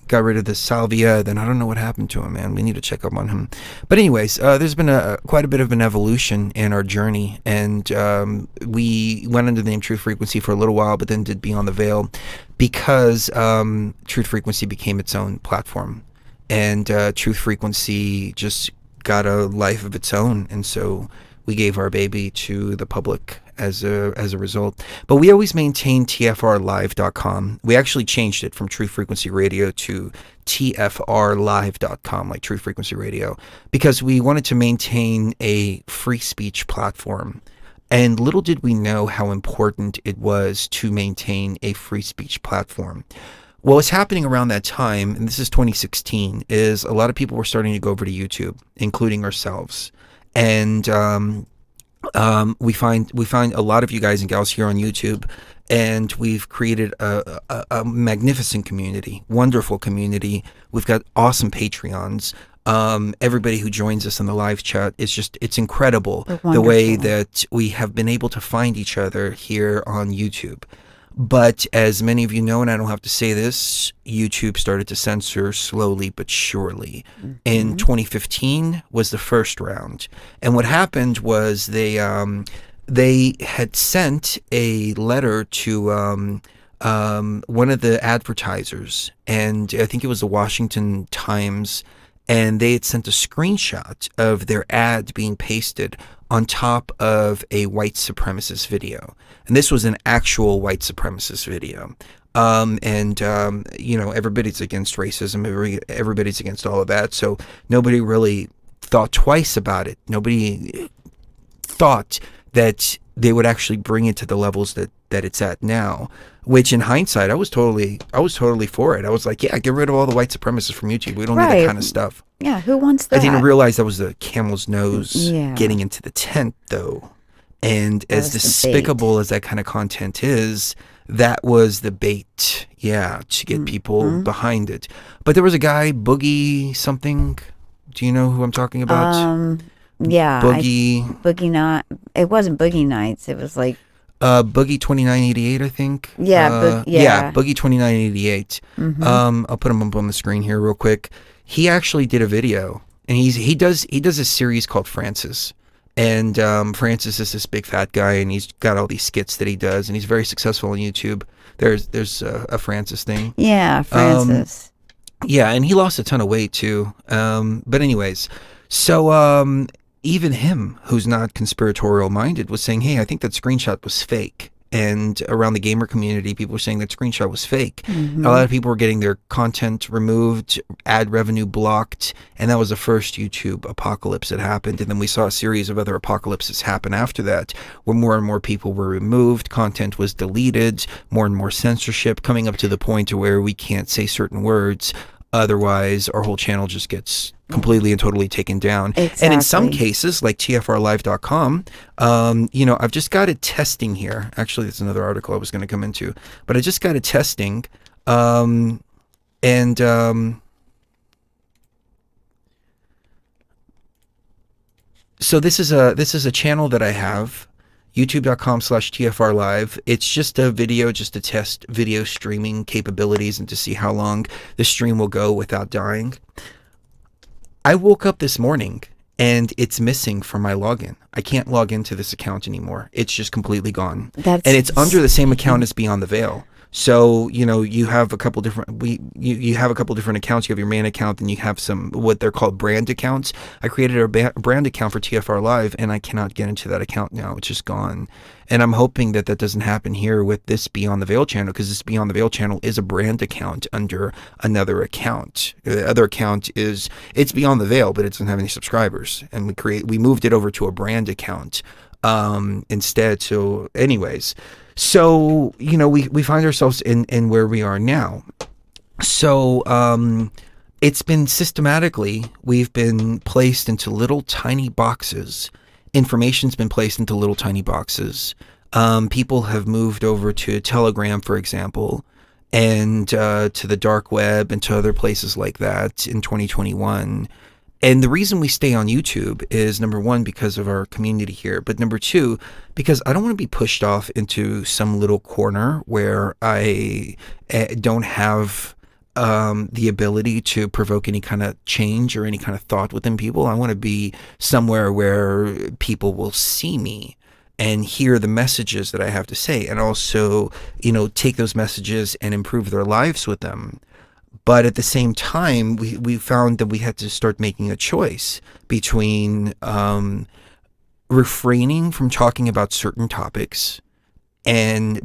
got rid of the salvia. Then I don't know what happened to him, man. We need to check up on him. But anyways, there's been quite a bit of an evolution in our journey, and we went under the name Truth Frequency for a little while, but then did Beyond the Veil because Truth Frequency became its own platform, and Truth Frequency just got a life of its own, and so we gave our baby to the public as a result. But we always maintain tfrlive.com. We actually changed it from Truth Frequency Radio to tfrlive.com, like Truth Frequency Radio, because we wanted to maintain a free speech platform. And little did we know how important it was to maintain a free speech platform. What was happening around that time, and this is 2016, is a lot of people were starting to go over to YouTube, including ourselves. And we find a lot of you guys and gals here on YouTube, and we've created a magnificent community, wonderful community. We've got awesome Patreons. Everybody who joins us in the live chat, it's incredible the way that we have been able to find each other here on YouTube. But as many of you know, and I don't have to say this, YouTube started to censor slowly but surely. In 2015 was the first round. And what happened was they had sent a letter to one of the advertisers, and I think it was the Washington Times, and they had sent a screenshot of their ad being pasted on top of a white supremacist video. And this was an actual white supremacist video. Everybody's against racism. Everybody's against all of that. So nobody really thought twice about it. Nobody thought that they would actually bring it to the levels that that it's at now. Which, in hindsight, I was totally for it. I was like, yeah, get rid of all the white supremacists from YouTube. We don't need that kind of stuff. Yeah, who wants that? I didn't realize that was the camel's nose Yeah. getting into the tent, though. And That as was the despicable as that kind of content is, that was the bait, to get people behind it. But there was a guy, Boogie something. Do you know who I'm talking about? Yeah. Boogie. Night. It wasn't Boogie Nights. It was like. Boogie 2988, I think. Yeah, Boogie 2988. I'll put him up on the screen here real quick. He actually did a video, and he does a series called Francis. And Francis is this big fat guy, and he's got all these skits that he does, and he's very successful on YouTube. There's a Francis thing. Yeah, Francis. Yeah, and he lost a ton of weight too. But anyways, so even him, who's not conspiratorial minded, was saying, hey, I think that screenshot was fake. And around the gamer community, people were saying that screenshot was fake. A lot of people were getting their content removed, ad revenue blocked, and that was the first YouTube apocalypse that happened. And then we saw a series of other apocalypses happen after that, where more and more people were removed, content was deleted, more and more censorship, coming up to the point to where we can't say certain words. Otherwise, our whole channel just gets completely and totally taken down. Exactly. And in some cases, like tfrlive.com, I've just got it testing here. Actually, that's another article I was going to come into. But I just got it testing. So this is a channel that I have. youtube.com/tfrlive. It's just a video, just to test video streaming capabilities and to see how long the stream will go without dying. I woke up this morning and it's missing from my login. I can't log into this account anymore. It's just completely gone. And it's under the same account as Beyond the Veil. So, you have a couple different, you have a couple different accounts. You have your main account, and you have some, what they're called brand accounts. I created a brand account for TFR Live, and I cannot get into that account now. It's just gone. And I'm hoping that doesn't happen here with this Beyond the Veil channel, because this Beyond the Veil channel is a brand account under another account. The other account it's Beyond the Veil, but it doesn't have any subscribers. And we moved it over to a brand account instead. So anyways, so, we find ourselves in where we are now. So, it's been we've been placed into little tiny boxes. Information's been placed into little tiny boxes. People have moved over to Telegram, for example, and to the dark web and to other places like that in 2021. And the reason we stay on YouTube is, number one, because of our community here. But number two, because I don't want to be pushed off into some little corner where I don't have the ability to provoke any kind of change or any kind of thought within people. I want to be somewhere where people will see me and hear the messages that I have to say, and also, take those messages and improve their lives with them. But at the same time, we found that we had to start making a choice between refraining from talking about certain topics and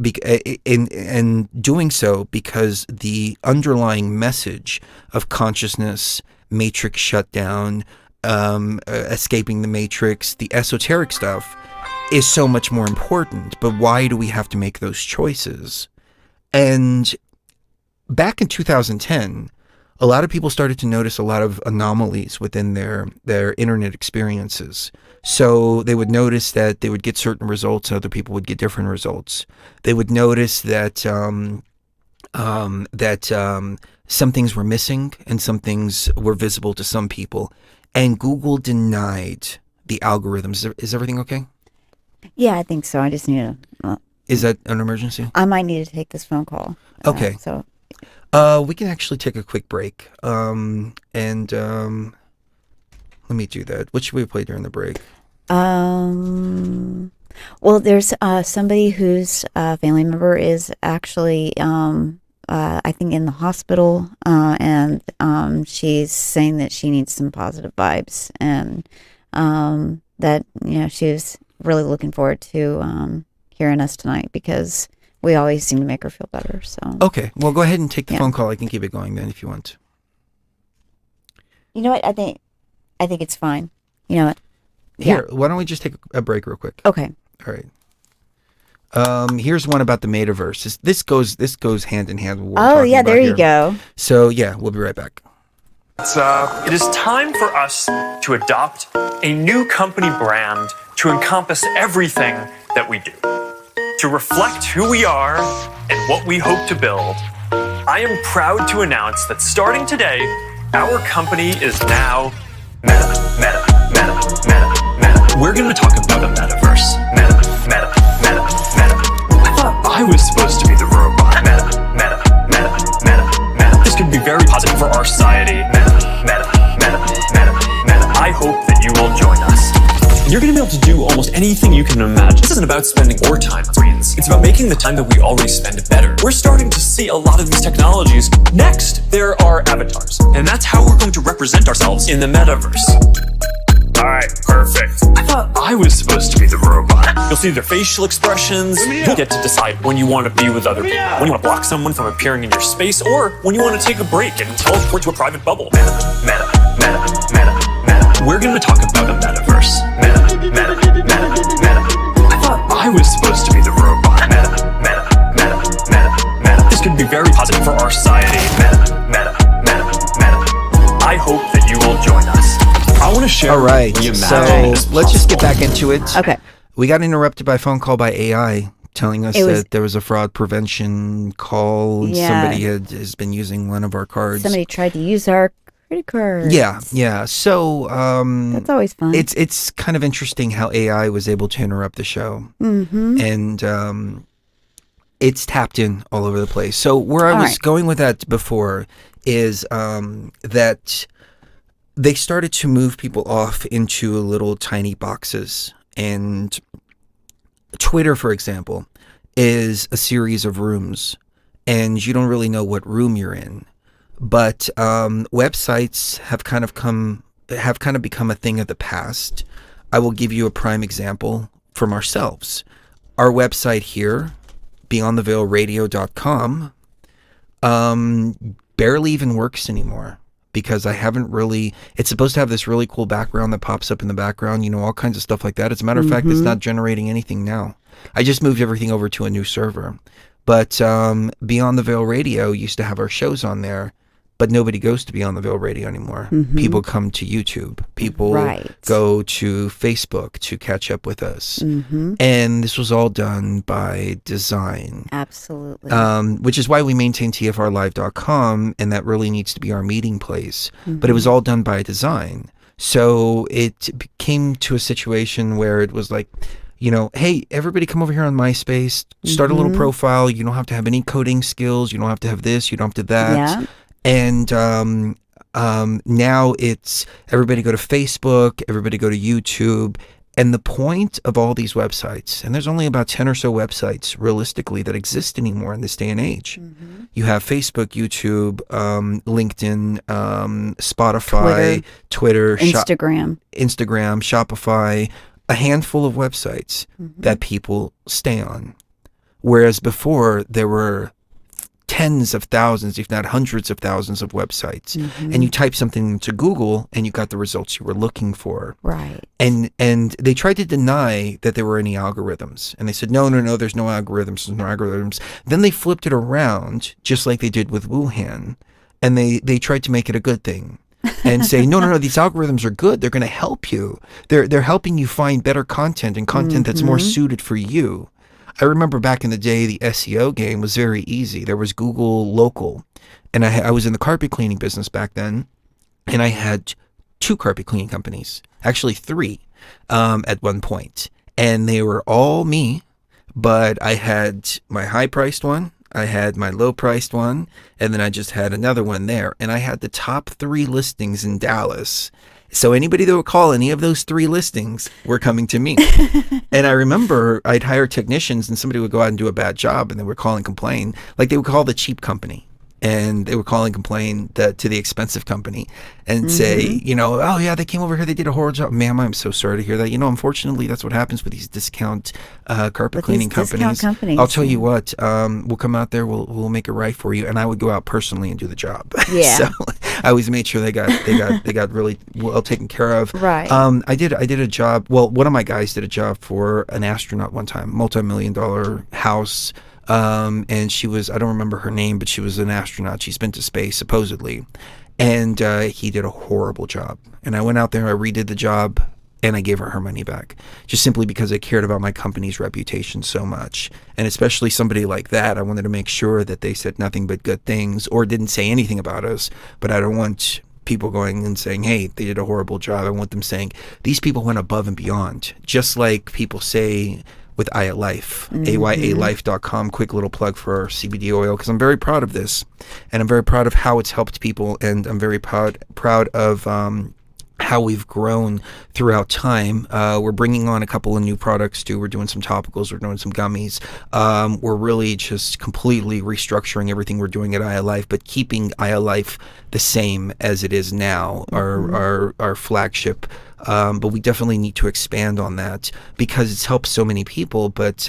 doing so because the underlying message of consciousness, matrix shutdown, escaping the matrix, the esoteric stuff is so much more important. But why do we have to make those choices? And back in 2010, a lot of people started to notice a lot of anomalies within their internet experiences. So they would notice that they would get certain results, other people would get different results. They would notice that some things were missing and some things were visible to some people. And Google denied the algorithms. Is everything okay? Yeah, I think so. I just need to... Is that an emergency? I might need to take this phone call. Okay. We can actually take a quick break. Let me do that. What should we play during the break? Well, there's somebody whose family member is actually, I think, in the hospital, and she's saying that she needs some positive vibes, and that she was really looking forward to hearing us tonight because we always seem to make her feel better. So okay, well, go ahead and take the phone call. I can keep it going then if you want. You know what? I think it's fine. You know what? Here, why don't we just take a break real quick? Okay. All right. Here's one about the Metaverse. This goes hand in hand with what we're Oh, talking yeah, about there here. you go. So, yeah, we'll be right back. It is time for us to adopt a new company brand to encompass everything that we do. To reflect who we are and what we hope to build, I am proud to announce that starting today, our company is now Meta. We're going to talk about a metaverse. Meta. I thought I was supposed to be the robot. Meta. This could be very positive for our society. Meta. I hope that you will join us. You're going to be able to do almost anything you can imagine. This isn't about spending more time on screens. It's about making the time that we already spend better. We're starting to see a lot of these technologies. Next, there are avatars. And that's how we're going to represent ourselves in the metaverse. Alright, perfect. I thought I was supposed to be the robot. You'll see their facial expressions. You'll get to decide when you want to be with other people. When you want to block someone from appearing in your space, or when you want to take a break and teleport to a private bubble. Meta. We're going to talk about a metaverse. Meta. I thought I was supposed to be the robot. Meta. This could be very positive for our society. Meta. I hope that you will join us. I want to share. All right, so let's just get back into it. Okay. We got interrupted by a phone call by AI telling us that there was a fraud prevention call. And somebody has been using one of our cards. Somebody tried to use our credit card. Yeah. So that's always fun. It's kind of interesting how AI was able to interrupt the show, and it's tapped in all over the place. So where I was going with that before is that they started to move people off into little tiny boxes. And Twitter, for example, is a series of rooms, and you don't really know what room you're in. But websites have kind of become a thing of the past. I will give you a prime example from ourselves. Our website here, beyondtheveilradio.com, barely even works anymore. Because I haven't really, it's supposed to have this really cool background that pops up in the background, all kinds of stuff like that. As a matter of fact, it's not generating anything now. I just moved everything over to a new server. But Beyond the Veil Radio used to have our shows on there, but nobody goes to Beyond the Veil Radio anymore. People come to YouTube. People go to Facebook to catch up with us. And this was all done by design. Absolutely. Which is why we maintain tfrlive.com, and that really needs to be our meeting place. But it was all done by design. So it came to a situation where it was like, hey, everybody come over here on MySpace, start a little profile. You don't have to have any coding skills. You don't have to have this. You don't have to that. Yeah. And now it's everybody go to Facebook, everybody go to YouTube. And the point of all these websites, and there's only about 10 or so websites realistically that exist anymore in this day and age. You have Facebook, YouTube, LinkedIn, Spotify, Twitter, Instagram, Shopify, a handful of websites that people stay on. Whereas before there were tens of thousands, if not hundreds of thousands of websites. And you type something into Google and you got the results you were looking for. Right. And they tried to deny that there were any algorithms. And they said, no, there's no algorithms, there's no algorithms. Then they flipped it around, just like they did with Wuhan. And they tried to make it a good thing. And say, no, these algorithms are good. They're going to help you. They're helping you find better content and content that's more suited for you. I remember back in the day, the SEO game was very easy. There was Google Local, and I was in the carpet cleaning business back then, and I had 2 carpet cleaning companies, actually 3 at one point, and they were all me, but I had my high-priced one, I had my low-priced one, and then I just had another one there, and I had the top 3 listings in Dallas. So anybody that would call any of those 3 listings were coming to me. And I remember I'd hire technicians and somebody would go out and do a bad job and they would call and complain. Like they would call the cheap company and they would call and complain to the expensive company and say, oh yeah, they came over here, they did a horrible job. Ma'am, I'm so sorry to hear that. Unfortunately, that's what happens with these discount carpet cleaning companies. I'll tell you what, we'll come out there, we'll make it right for you. And I would go out personally and do the job. Yeah. So I always made sure they got really well taken care of. Right. I did a job. Well, one of my guys did a job for an astronaut one time, multi-million-dollar house. And she was, I don't remember her name, but she was an astronaut. She's been to space supposedly, and he did a horrible job. And I went out there, I redid the job, and I gave her money back, just simply because I cared about my company's reputation so much. And especially somebody like that, I wanted to make sure that they said nothing but good things or didn't say anything about us. But I don't want people going and saying, hey, they did a horrible job. I want them saying, these people went above and beyond. Just like people say with Aya Life, ayalife.com, quick little plug for our CBD oil, because I'm very proud of this. And I'm very proud of how it's helped people. And I'm very proud of how we've grown throughout time. We're bringing on a couple of new products too. We're doing some topicals, we're doing some gummies. We're really just completely restructuring everything we're doing at Aya Life, but keeping Aya Life the same as it is now, our flagship. But we definitely need to expand on that because it's helped so many people. But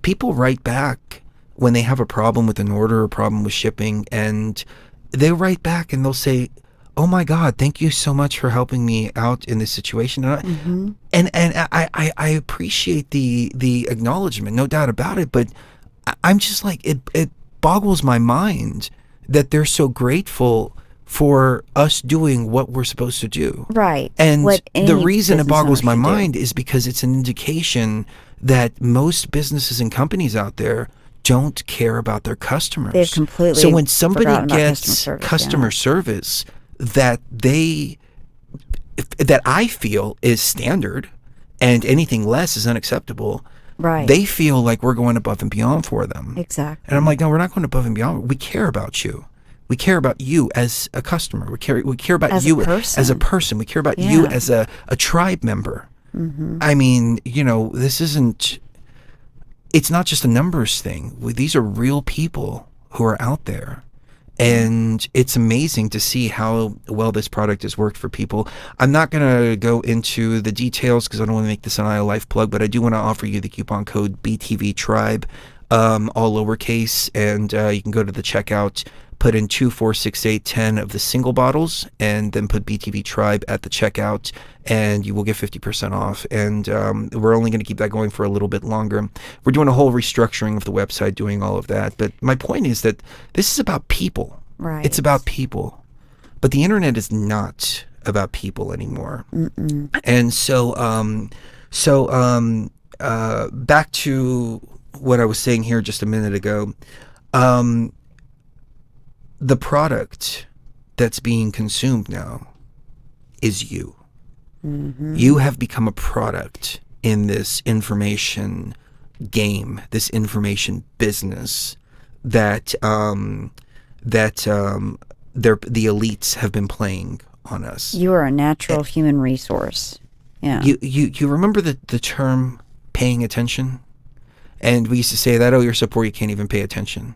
people write back when they have a problem with an order or a problem with shipping, and they write back and they'll say, oh my God, thank you so much for helping me out in this situation. And I appreciate the acknowledgement, no doubt about it, but I'm just like, it boggles my mind that they're so grateful for us doing what we're supposed to do. Right. And the reason it business boggles owner my should do. mind is because it's an indication that most businesses and companies out there don't care about their customers. They've completely So when somebody forgotten about gets customer service that I feel is standard and anything less is unacceptable, right? They feel like we're going above and beyond for them. Exactly. And I'm like, no, we're not going above and beyond. We care about you. We care about you as a customer. We care about As a you person. as a person. We care about you as a tribe member. I mean, this isn't, it's not just a numbers thing. These are real people who are out there. And it's amazing to see how well this product has worked for people. I'm not going to go into the details because I don't want to make this an Aya Life plug, but I do want to offer you the coupon code BTV Tribe, all lowercase, and you can go to the checkout, put in 2, 4, 6, 8, 10 of the single bottles, and then put BTV Tribe at the checkout, and you will get 50% off. And we're only going to keep that going for a little bit longer. We're doing a whole restructuring of the website, doing all of that. But my point is that this is about people. Right. It's about people. But the internet is not about people anymore. And so back to what I was saying here just a minute ago. The product that's being consumed now is you. You have become a product in this information game, this information business that the elites have been playing on us. You are a natural human resource. Yeah. You remember the term paying attention? And we used to say that, oh, you're so poor you can't even pay attention.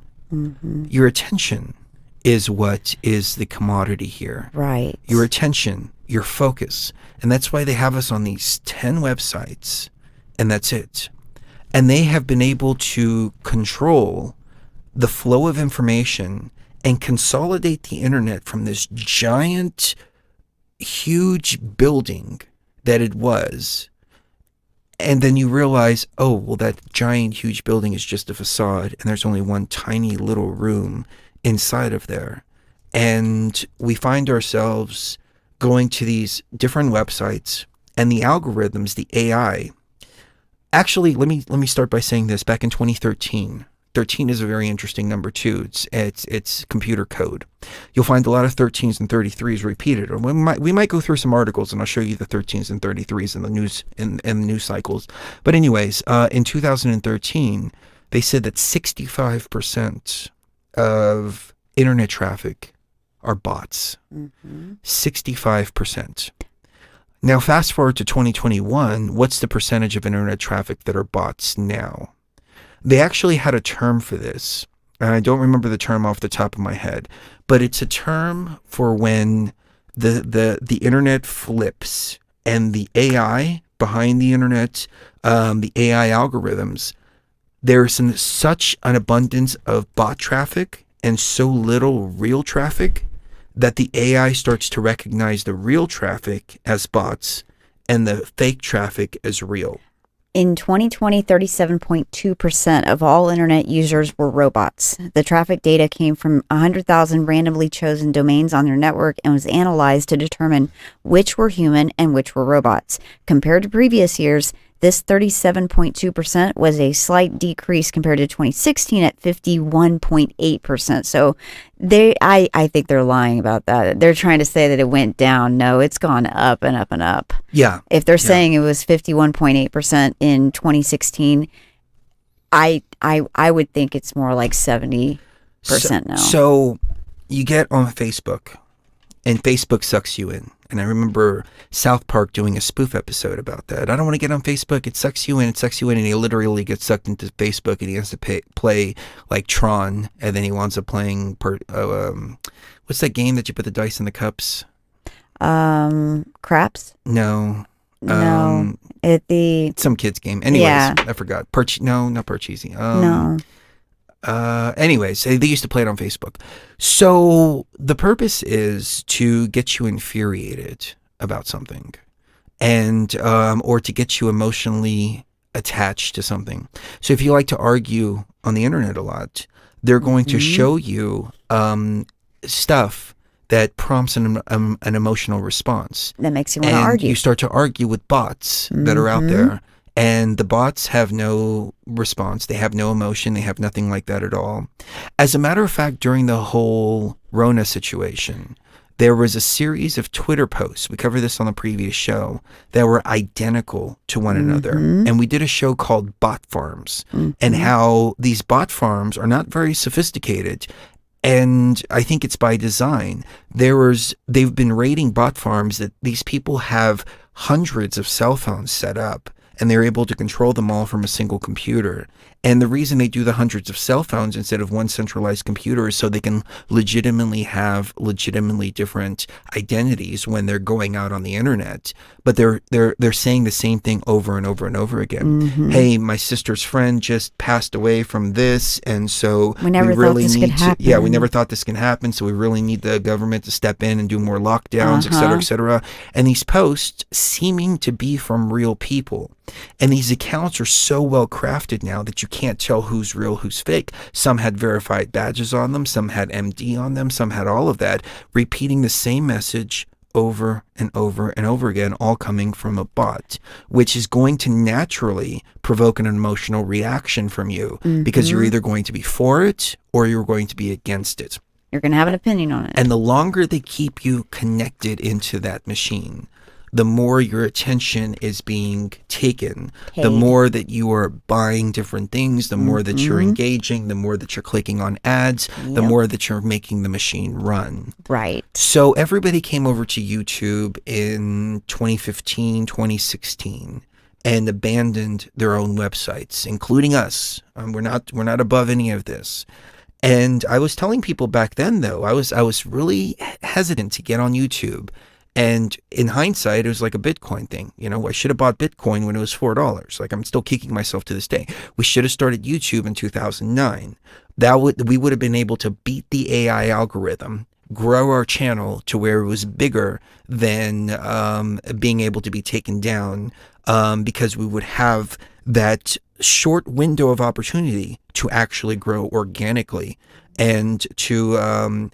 Your attention is what is the commodity here. Right. Your attention, your focus. And that's why they have us on these 10 websites, and that's it. And they have been able to control the flow of information and consolidate the internet from this giant, huge building that it was. And then you realize, oh, well, that giant, huge building is just a facade, and there's only one tiny little room inside of there. And we find ourselves going to these different websites, and the algorithms, the AI. Actually, let me start by saying this. Back in 2013, 13 is a very interesting number too. It's computer code. You'll find a lot of 13s and 33s repeated. Or we might go through some articles, and I'll show you the 13s and 33s in the news in the news cycles. But anyways, in 2013, they said that 65% of internet traffic are bots. 65%. Now, fast forward to 2021, what's the percentage of internet traffic that are bots now? They actually had a term for this. I don't remember the term off the top of my head, but it's a term for when the internet flips and the AI behind the internet, the AI algorithms, there's such an abundance of bot traffic and so little real traffic that the AI starts to recognize the real traffic as bots and the fake traffic as real. In 2020, 37.2% of all internet users were robots. The traffic data came from 100,000 randomly chosen domains on their network and was analyzed to determine which were human and which were robots. Compared to previous years, this 37.2% was a slight decrease compared to 2016 at 51.8%. So I think they're lying about that. They're trying to say that it went down. No, it's gone up and up and up. Yeah. If they're saying it was 51.8% in 2016, I would think it's more like 70% now. So you get on Facebook, and Facebook sucks you in. And I remember South Park doing a spoof episode about that. I don't want to get on Facebook. It sucks you in. It sucks you in. And he literally gets sucked into Facebook, and he has to play like Tron. And then he winds up playing, what's that game that you put the dice in the cups? Craps? No. No. Some kid's game. Anyways, Yeah. I forgot. No, not Parcheesi. No. Anyways, they used to play it on Facebook. So the purpose is to get you infuriated about something, and or to get you emotionally attached to something. So if you like to argue on the internet a lot, they're going to show you stuff that prompts an emotional response. That makes you want to And argue. you start to argue with bots that are out there. And the bots have no response. They have no emotion. They have nothing like that at all. As a matter of fact, during the whole Rona situation, there was a series of Twitter posts, we covered this on the previous show, that were identical to one another. And we did a show called Bot Farms, and how these bot farms are not very sophisticated. And I think it's by design. They've been rating bot farms that these people have hundreds of cell phones set up, and they're able to control them all from a single computer. And the reason they do the hundreds of cell phones instead of one centralized computer is so they can legitimately have legitimately different identities when they're going out on the internet. But they're saying the same thing over and over and over again. Hey, my sister's friend just passed away from this, and so We never really thought this need could to. happen. Yeah, we never thought this can happen. So we really need the government to step in and do more lockdowns, et cetera, et cetera. And these posts seeming to be from real people. And these accounts are so well crafted now that you can't tell who's real, who's fake. Some had verified badges on them, some had MD on them, some had all of that, repeating the same message over and over and over again, all coming from a bot, which is going to naturally provoke an emotional reaction from you because you're either going to be for it or you're going to be against it. You're going to have an opinion on it. And the longer they keep you connected into that machine, the more your attention is being taken, the more that you are buying different things, the more that you're engaging, the more that you're clicking on ads, the more that you're making the machine run. Right. So everybody came over to YouTube in 2015, 2016 and abandoned their own websites, including us. We're not above any of this. And I was telling people back then, though, I was really hesitant to get on YouTube. And in hindsight, it was like a Bitcoin thing. You know, I should have bought Bitcoin when it was $4. Like, I'm still kicking myself to this day. We should have started YouTube in 2009. We would have been able to beat the AI algorithm, grow our channel to where it was bigger than being able to be taken down, because we would have that short window of opportunity to actually grow organically and to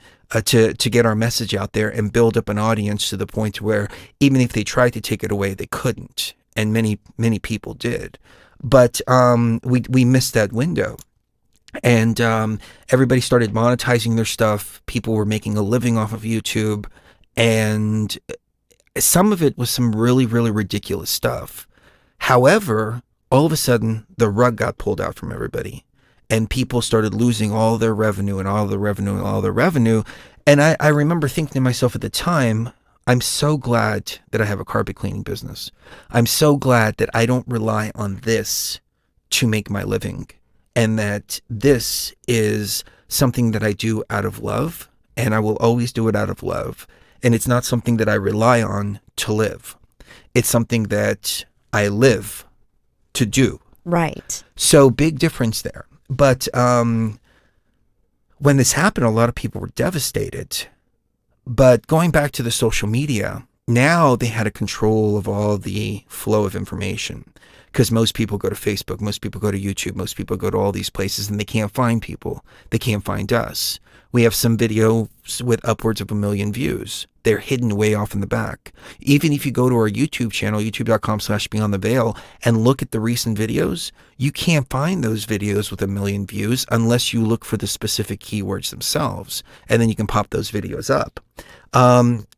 get our message out there and build up an audience to the point where even if they tried to take it away, they couldn't. And many people did. But we missed that window. And everybody started monetizing their stuff. People were making a living off of YouTube. And some of it was some really, really ridiculous stuff. However, all of a sudden, the rug got pulled out from everybody. And people started losing all their revenue and all the revenue and all the revenue. And I remember thinking to myself at the time, I'm so glad that I have a carpet cleaning business. I'm so glad that I don't rely on this to make my living. And that this is something that I do out of love. And I will always do it out of love. And it's not something that I rely on to live. It's something that I live to do. Right. So big difference there. But when this happened, a lot of people were devastated. But going back to the social media, now they had a control of all the flow of information, because most people go to Facebook, most people go to YouTube, most people go to all these places, and they can't find people. They can't find us. We have some videos with upwards of 1 million views. They're hidden way off in the back. Even if you go to our YouTube channel, youtube.com/beyondtheveil, and look at the recent videos, you can't find those videos with 1 million views unless you look for the specific keywords themselves, and then you can pop those videos up.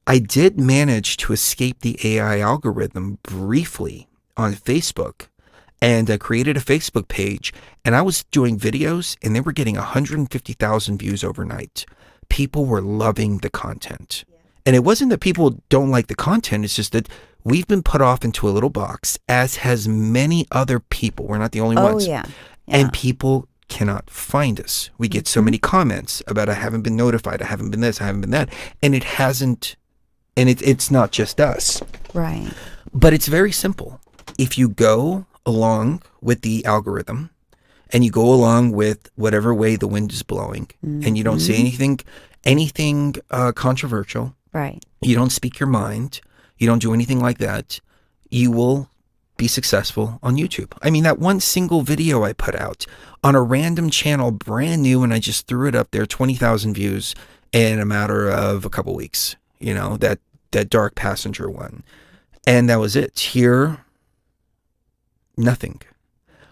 I did manage to escape the AI algorithm briefly on Facebook, and I created a Facebook page, and I was doing videos, and they were getting 150,000 views overnight. People were loving the content. And it wasn't that people don't like the content, it's just that we've been put off into a little box, as has many other people. We're not the only ones. Yeah. And people cannot find us. We get so many comments about, I haven't been notified, I haven't been this, I haven't been that. And it hasn't, and it's not just us. Right. But it's very simple. If you go along with the algorithm, and you go along with whatever way the wind is blowing, and you don't say anything controversial, Right. you don't speak your mind, you don't do anything like that, you will be successful on YouTube. I mean, that one single video I put out on a random channel, brand new, and I just threw it up there, 20,000 views in a matter of a couple weeks. You know, that dark passenger one. And that was it. Here, nothing.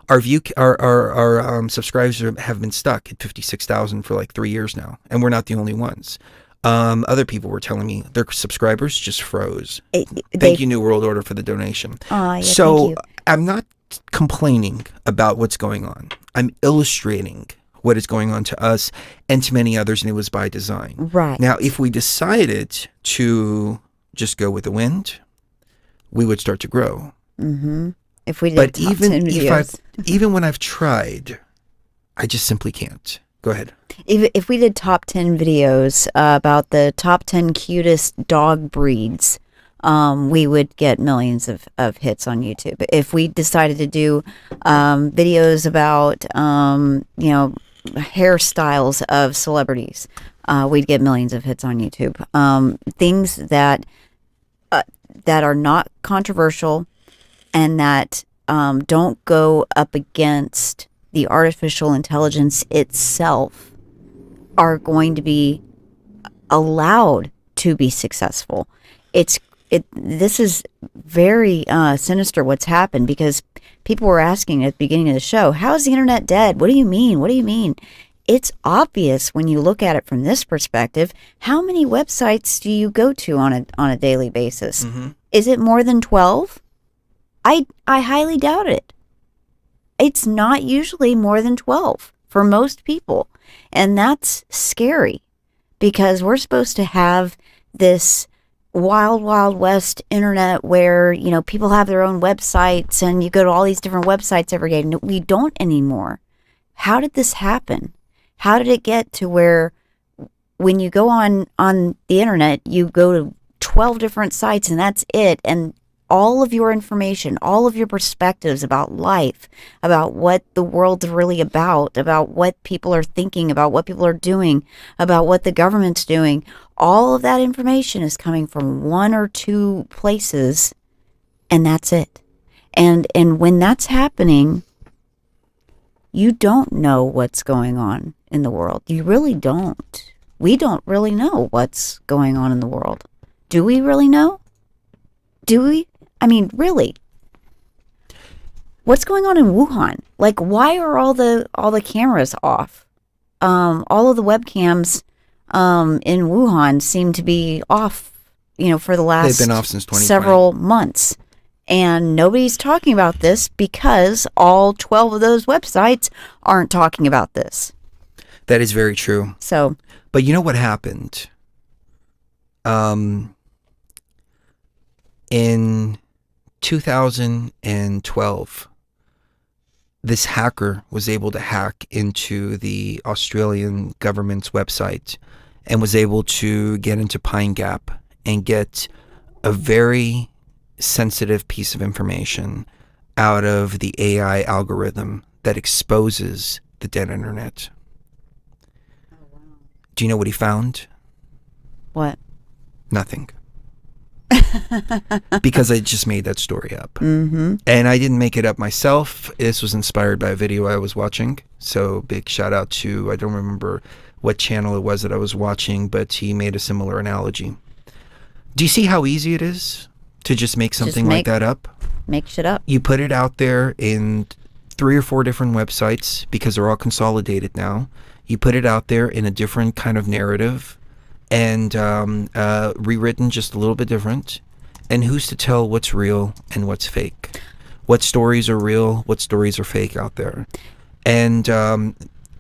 Our subscribers have been stuck at 56,000 for like 3 years now, and we're not the only ones. Other people were telling me their subscribers just froze. Thank you, New World Order, for the donation. Yeah, so thank you. I'm not complaining about what's going on. I'm illustrating what is going on to us and to many others, and it was by design. Right. Now, if we decided to just go with the wind, we would start to grow. Mm-hmm. If we did But top 10 videos. even when I've tried, I just simply can't. Go ahead. If we did top 10 videos about the top 10 cutest dog breeds, we would get millions of hits on YouTube. If we decided to do videos about, hairstyles of celebrities, we'd get millions of hits on YouTube. Things that are not controversial and that don't go up against the artificial intelligence itself are going to be allowed to be successful. This is very sinister what's happened, because people were asking at the beginning of the show, how is the internet dead? What do you mean? What do you mean? It's obvious when you look at it from this perspective. How many websites do you go to on a daily basis? Mm-hmm. Is it more than 12? I highly doubt it. It's not usually more than 12 for most people. And that's scary, because we're supposed to have this wild, wild west internet where, people have their own websites and you go to all these different websites every day. No, we don't anymore. How did this happen? How did it get to where when you go on the internet, you go to 12 different sites and that's it? And all of your information, all of your perspectives about life, about what the world's really about what people are thinking, about what people are doing, about what the government's doing, all of that information is coming from one or two places, and that's it. And when that's happening, you don't know what's going on in the world. You really don't. We don't really know what's going on in the world. Do we really know? Do we? I mean, really, what's going on in Wuhan? Like, why are all the cameras off? All of the webcams in Wuhan seem to be off, for the last They've been off since 2020. several months. And nobody's talking about this because all 12 of those websites aren't talking about this. That is very true. So, but you know what happened? In 2012, this hacker was able to hack into the Australian government's website and was able to get into Pine Gap and get a very sensitive piece of information out of the AI algorithm that exposes the dead internet. Do you know what he found? what? Nothing. Because I just made that story up. Mm-hmm. And I didn't make it up myself. This was inspired by a video I was watching. So big shout out to, I don't remember what channel it was that I was watching, but he made a similar analogy. Do you see how easy it is to just make something like that up? Make shit up. You put it out there in 3 or 4 different websites because they're all consolidated now. You put it out there in a different kind of narrative and rewritten just a little bit different. And who's to tell what's real and what's fake? What stories are real? What stories are fake out there? And go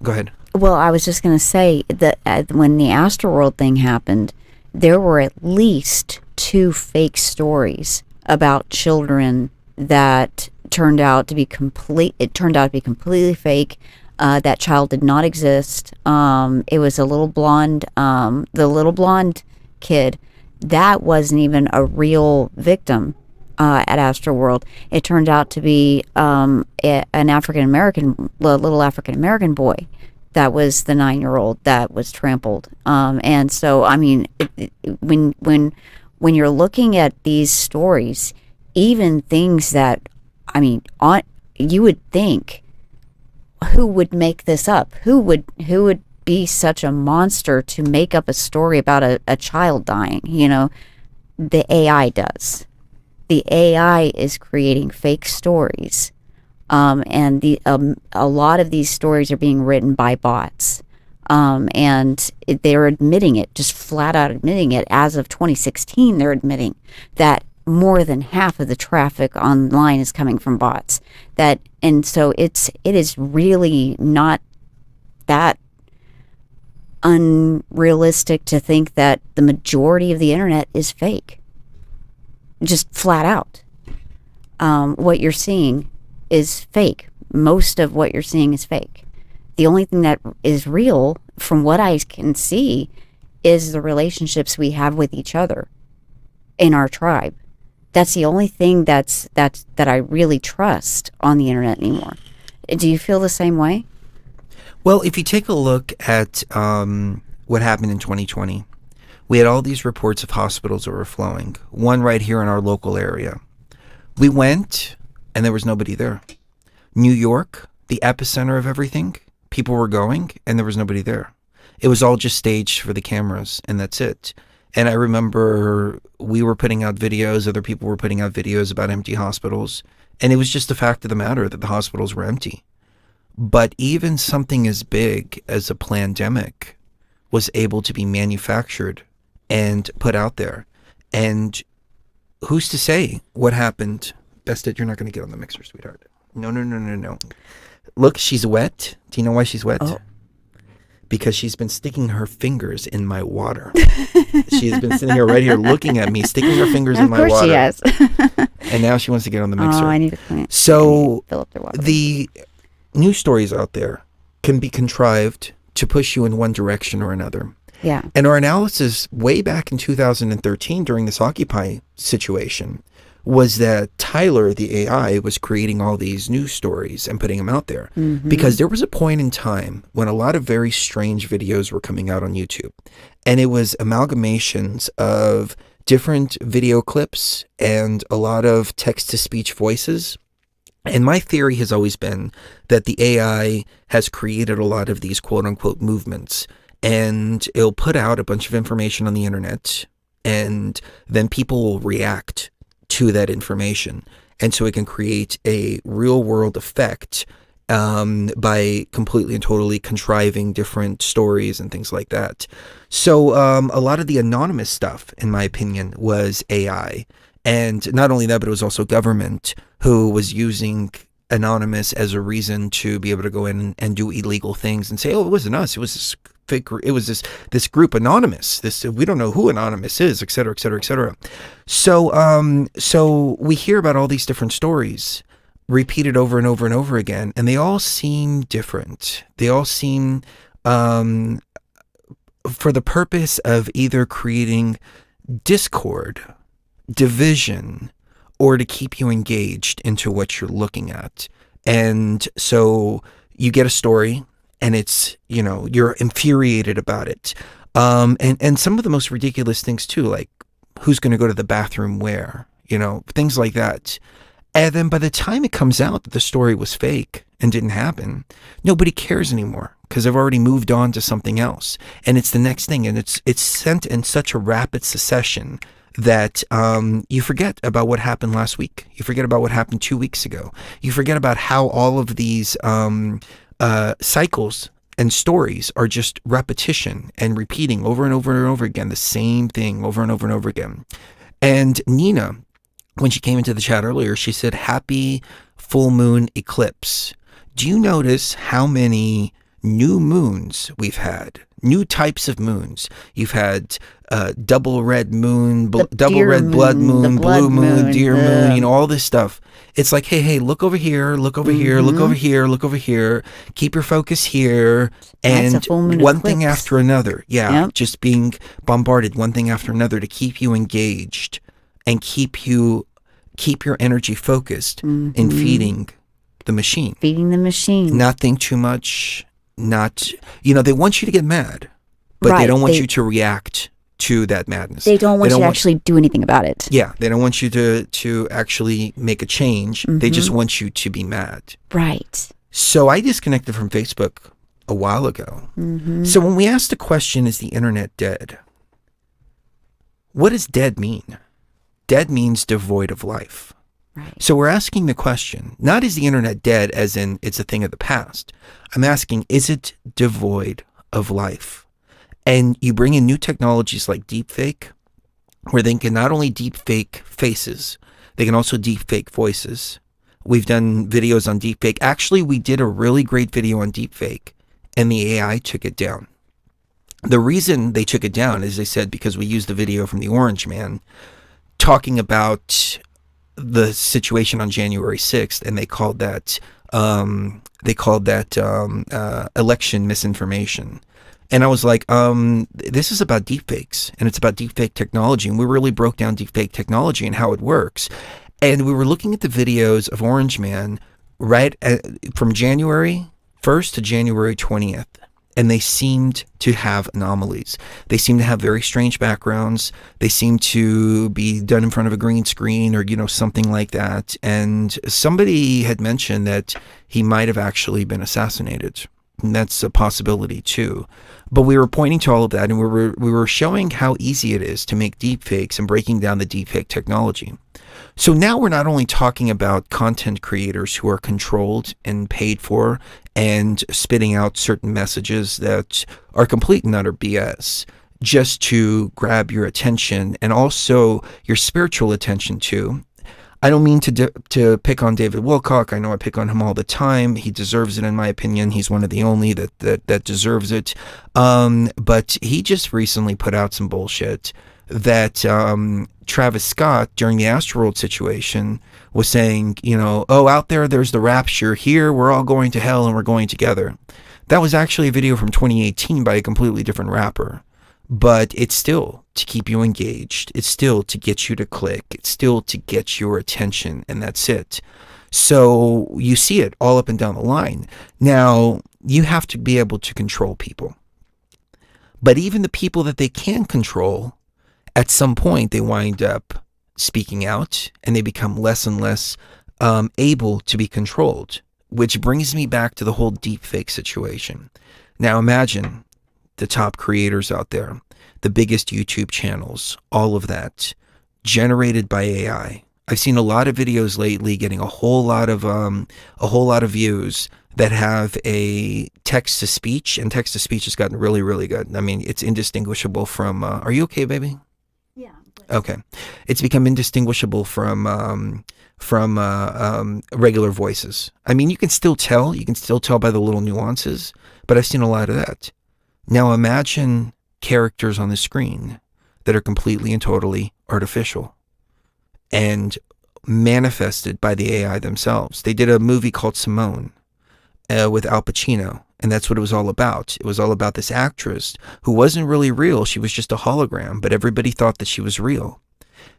ahead. Well, I was just going to say that when the Astroworld thing happened, there were at least 2 fake stories about children that turned out to be completely fake. That child did not exist. It was a little blonde, the little blonde kid. That wasn't even a real victim at Astroworld. It turned out to be an little African American boy. That was the 9-year-old that was trampled. And so, I mean, when you're looking at these stories, even things that, I mean, you would think, who would make this up? Who would be such a monster to make up a story about a child dying? You know, the AI does. The AI is creating fake stories. And a lot of these stories are being written by bots. And they're admitting it, just flat out admitting it. As of 2016, they're admitting that more than half of the traffic online is coming from bots. And so it is really not that unrealistic to think that the majority of the internet is fake. Just flat out. What you're seeing is fake. Most of what you're seeing is fake. The only thing that is real, from what I can see, is the relationships we have with each other in our tribe. That's the only thing that I really trust on the internet anymore. Do you feel the same way? Well, if you take a look at what happened in 2020, we had all these reports of hospitals overflowing. One right here in our local area. We went, and there was nobody there. New York, the epicenter of everything, people were going, and there was nobody there. It was all just staged for the cameras, and that's it. And I remember we were putting out videos, other people were putting out videos about empty hospitals, and it was just a fact of the matter that the hospitals were empty. But even something as big as a pandemic was able to be manufactured and put out there. And who's to say what happened? Bested, you're not going to get on the mixer, sweetheart. No. Look, she's wet. Do you know why she's wet? Oh. Because she's been sticking her fingers in my water. She's been sitting here right here looking at me, sticking her fingers in my water. Of course she has. And now she wants to get on the mixer. Oh, I need to clean it. So fill up the water. The news stories out there can be contrived to push you in one direction or another. Yeah. And our analysis way back in 2013 during this Occupy situation was that Tyler, the AI, was creating all these news stories and putting them out there. Mm-hmm. Because there was a point in time when a lot of very strange videos were coming out on YouTube. And it was amalgamations of different video clips and a lot of text-to-speech voices. And my theory has always been that the AI has created a lot of these quote-unquote movements. And it'll put out a bunch of information on the internet, and then people will react to that information. And so it can create a real world effect by completely and totally contriving different stories and things like that. So a lot of the anonymous stuff, in my opinion, was AI. And not only that, but it was also government who was using anonymous as a reason to be able to go in and do illegal things and say, oh, it wasn't us. It was this fake, it was this group anonymous. This, we don't know who anonymous is, et cetera, et cetera, et cetera. So we hear about all these different stories repeated over and over and over again, and they all seem different. They all seem for the purpose of either creating discord, division, or to keep you engaged into what you're looking at. And so you get a story and it's, you know, you're infuriated about it. And some of the most ridiculous things too, like who's going to go to the bathroom where, things like that. And then by the time it comes out that the story was fake and didn't happen, nobody cares anymore because they've already moved on to something else. And it's the next thing. And it's sent in such a rapid succession that you forget about what happened last week. You forget about what happened 2 weeks ago. You forget about how all of these cycles and stories are just repetition and repeating over and over and over again, the same thing over and over and over again. And Nina, when she came into the chat earlier, she said, happy full moon eclipse. Do you notice how many new moons we've had? New types of moons. You've had double red moon, double red blood moon, blue moon, deer moon, all this stuff. It's like, hey, look over here, look over here, look over here, look over here. Keep your focus here. And one thing after another. Yeah, yep. Just being bombarded one thing after another to keep you engaged and keep your energy focused in feeding the machine. Feeding the machine. Not think too much. Not, they want you to get mad, but they don't want you to react to that madness. They don't want you to actually do anything about it. Yeah, they don't want you to actually make a change. They just want you to be mad. Right. So I disconnected from Facebook a while ago. So when we asked the question, is the internet dead? What does dead mean? Dead means devoid of life. Right. So we're asking the question, not is the internet dead as in it's a thing of the past. I'm asking, is it devoid of life? And you bring in new technologies like deepfake, where they can not only deepfake faces, they can also deepfake voices. We've done videos on deepfake. Actually, we did a really great video on deepfake, and the AI took it down. The reason they took it down is they said because we used the video from the Orange Man talking about the situation on January 6th, and they called that election misinformation. And I was like, this is about deepfakes, and it's about deepfake technology, and we really broke down deepfake technology and how it works. And we were looking at the videos of Orange Man from January 1st to January 20th. And they seemed to have anomalies. They seemed to have very strange backgrounds. They seemed to be done in front of a green screen or, something like that. And somebody had mentioned that he might have actually been assassinated. And that's a possibility too. But we were pointing to all of that, and we were showing how easy it is to make deepfakes and breaking down the deepfake technology. So now we're not only talking about content creators who are controlled and paid for and spitting out certain messages that are complete and utter BS just to grab your attention and also your spiritual attention too. I don't mean to pick on David Wilcock. I know I pick on him all the time. He deserves it, in my opinion. He's one of the only that deserves it. But he just recently put out some bullshit that Travis Scott, during the Astroworld situation, was saying, out there's the rapture. Here, we're all going to hell and we're going together. That was actually a video from 2018 by a completely different rapper. But it's still to keep you engaged. It's still to get you to click. It's still to get your attention, and that's it. So you see it all up and down the line. Now, you have to be able to control people. But even the people that they can control, at some point, they wind up speaking out, and they become less and less able to be controlled, which brings me back to the whole deepfake situation. Now, imagine the top creators out there, the biggest YouTube channels, all of that, generated by AI. I've seen a lot of videos lately getting a whole lot of views that have a text to speech, and text to speech has gotten really, really good. I mean, it's indistinguishable from. Are you okay, baby? Yeah. Okay, it's become indistinguishable from regular voices. I mean, you can still tell by the little nuances, but I've seen a lot of that. Now imagine characters on the screen that are completely and totally artificial and manifested by the AI themselves. They did a movie called Simone with Al Pacino, and that's what it was all about. It was all about this actress who wasn't really real. She was just a hologram, but everybody thought that she was real.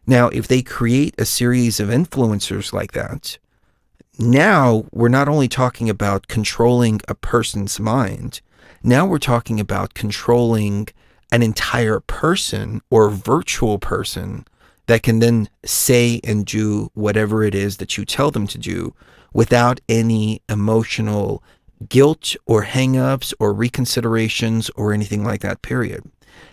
Now, if they create a series of influencers like that, now we're not only talking about controlling a person's mind, now we're talking about controlling an entire person or virtual person that can then say and do whatever it is that you tell them to do without any emotional guilt or hang-ups or reconsiderations or anything like that, period.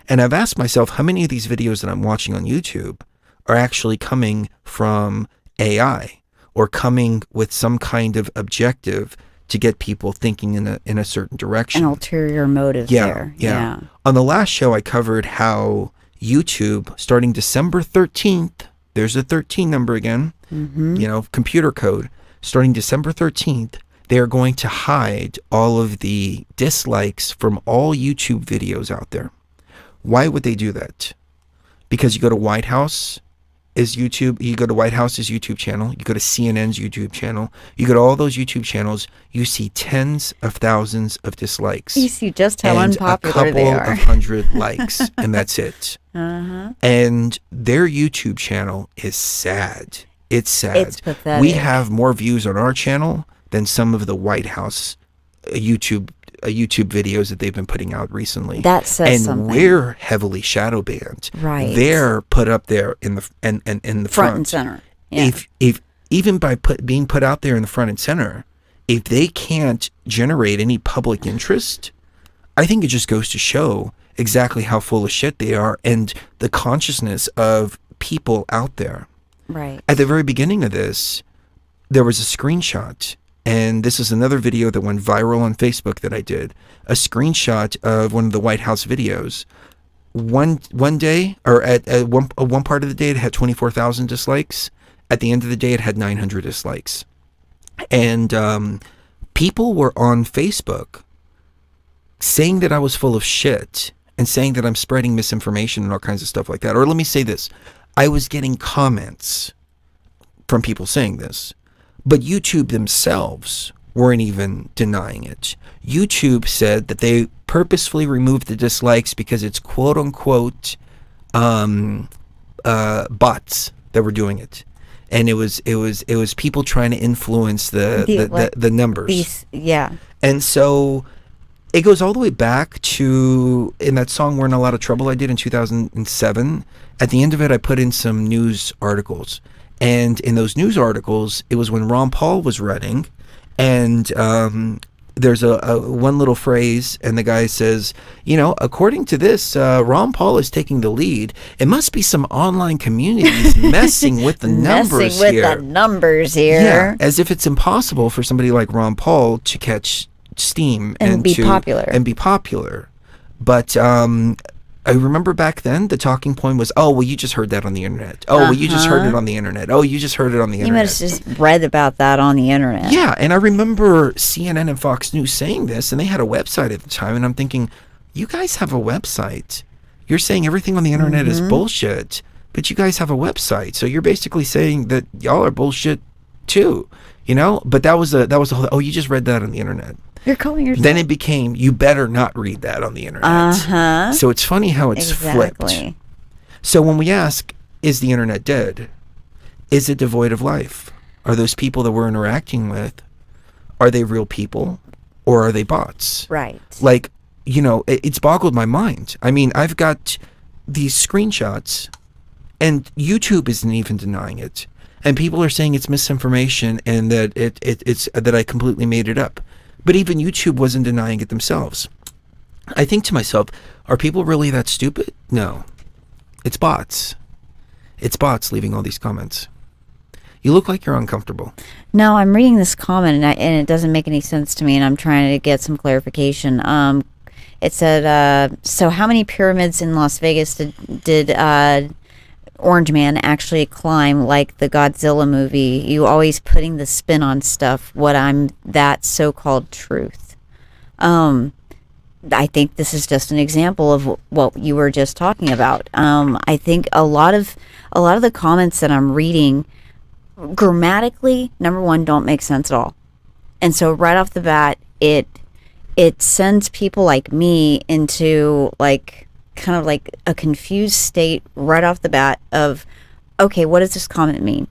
And I've asked myself how many of these videos that I'm watching on YouTube are actually coming from AI or coming with some kind of objective to get people thinking in a certain direction. An ulterior motive there. Yeah. On the last show, I covered how YouTube, starting December 13th, there's a 13 number again, computer code, starting December 13th, they are going to hide all of the dislikes from all YouTube videos out there. Why would they do that? Because you go to White House is YouTube, you go to White House's YouTube channel, you go to CNN's YouTube channel, you go to all those YouTube channels, you see tens of thousands of dislikes. You see just how unpopular they are. And a couple of 100 likes, and that's it. And their YouTube channel is sad. It's sad. It's pathetic. We have more views on our channel than some of the White House YouTube videos that they've been putting out recently. That says something. And we're heavily shadow banned. Right. They're put up there in the in the front and center. Yeah. If even by being put out there in the front and center, if they can't generate any public interest, I think it just goes to show exactly how full of shit they are and the consciousness of people out there. Right. At the very beginning of this, there was a screenshot. And this is another video that went viral on Facebook that I did. A screenshot of one of the White House videos. One day, or at one part of the day, it had 24,000 dislikes. At the end of the day, it had 900 dislikes. And people were on Facebook saying that I was full of shit and saying that I'm spreading misinformation and all kinds of stuff like that. Or let me say this. I was getting comments from people saying this. But YouTube themselves weren't even denying it. YouTube said that they purposefully removed the dislikes because it's quote unquote bots that were doing it, and it was people trying to influence the numbers. And so it goes all the way back to in that song "We're in a Lot of Trouble" I did in 2007. At the end of it, I put in some news articles. And in those news articles, it was when Ron Paul was running, and there's a one little phrase, and the guy says, according to this, Ron Paul is taking the lead. It must be some online communities messing with the numbers here. Messing with the numbers here. Yeah, as if it's impossible for somebody like Ron Paul to catch steam and be popular. But I remember back then the talking point was, oh, well, you just heard that on the internet. Oh, well, you just heard it on the internet. Oh, you just heard it on the internet. You must have just read about that on the internet. Yeah, and I remember CNN and Fox News saying this, and they had a website at the time, and I'm thinking, you guys have a website. You're saying everything on the internet is bullshit, but you guys have a website. So you're basically saying that y'all are bullshit too, But that was the whole, oh, you just read that on the internet. You're calling yourself. Then it became, you better not read that on the internet. So it's funny how it's flipped. So when we ask, is the internet dead? Is it devoid of life? Are those people that we're interacting with, are they real people or are they bots? Right. Like, it's boggled my mind. I mean, I've got these screenshots and YouTube isn't even denying it. And people are saying it's misinformation and that it's that I completely made it up. But even YouTube wasn't denying it themselves. I think to myself, are people really that stupid? No. It's bots. It's bots leaving all these comments. You look like you're uncomfortable. No, I'm reading this comment and it doesn't make any sense to me, and I'm trying to get some clarification. It said, so how many pyramids in Las Vegas did Orange Man actually climb like the Godzilla movie? You always putting the spin on stuff. That so-called truth. I think this is just an example of what you were just talking about. I think a lot of the comments that I'm reading grammatically, number one, don't make sense at all. And so right off the bat, it sends people like me into kind of like a confused state right off the bat of, okay, what does this comment mean?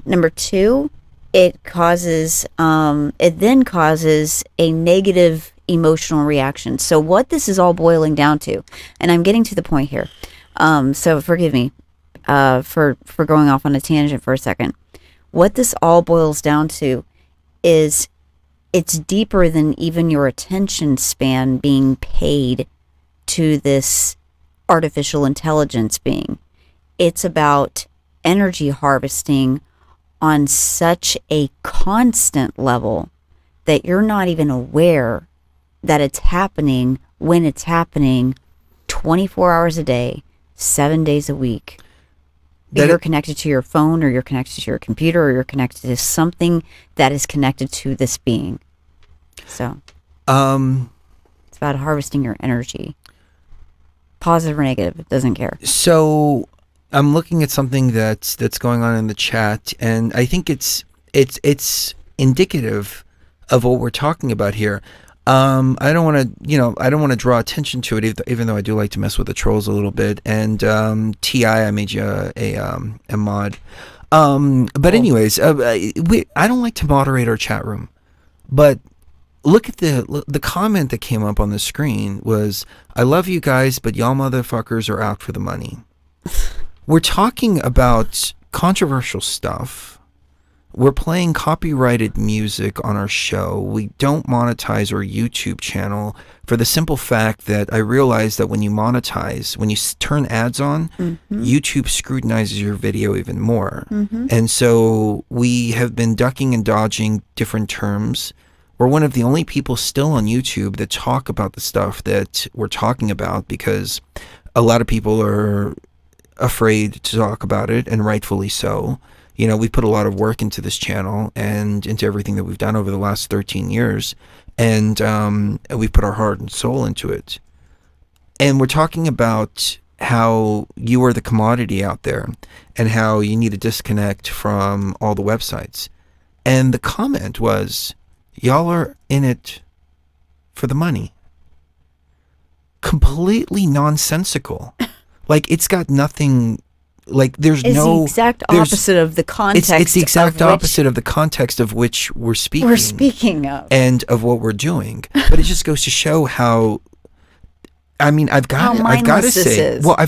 Number two, it then causes a negative emotional reaction. So what this is all boiling down to, and I'm getting to the point here, so forgive me for going off on a tangent for a second. What this all boils down to is it's deeper than even your attention span being paid to this artificial intelligence being. It's about energy harvesting on such a constant level that you're not even aware that it's happening when it's happening 24 hours a day, 7 days a week. You're connected to your phone, or you're connected to your computer, or you're connected to something that is connected to this being. So, it's about harvesting your energy. Positive or negative, it doesn't care. So I'm looking at something that's going on in the chat, and I think it's indicative of what we're talking about here. I don't want to draw attention to it, even though I do like to mess with the trolls a little bit. And Ti, I made you a mod. But anyways, I don't like to moderate our chat room, but look at the comment that came up on the screen was, "I love you guys, but y'all motherfuckers are out for the money." We're talking about controversial stuff. We're playing copyrighted music on our show. We don't monetize our YouTube channel for the simple fact that I realize that when you monetize, when you turn ads on, YouTube scrutinizes your video even more. And so we have been ducking and dodging different terms. We're one of the only people still on YouTube that talk about the stuff that we're talking about, because a lot of people are afraid to talk about it, and rightfully so. You know, we put a lot of work into this channel and into everything that we've done over the last 13 years. And we put our heart and soul into it. And we're talking about how you are the commodity out there and how you need to disconnect from all the websites. And the comment was, y'all are in it for the money. Completely nonsensical. Like, it's got nothing... Like, it's the exact opposite of the context. It's the exact opposite of the context of which we're speaking. We're speaking of. And of what we're doing. But it just goes to show how, I mean, I've got to say, well,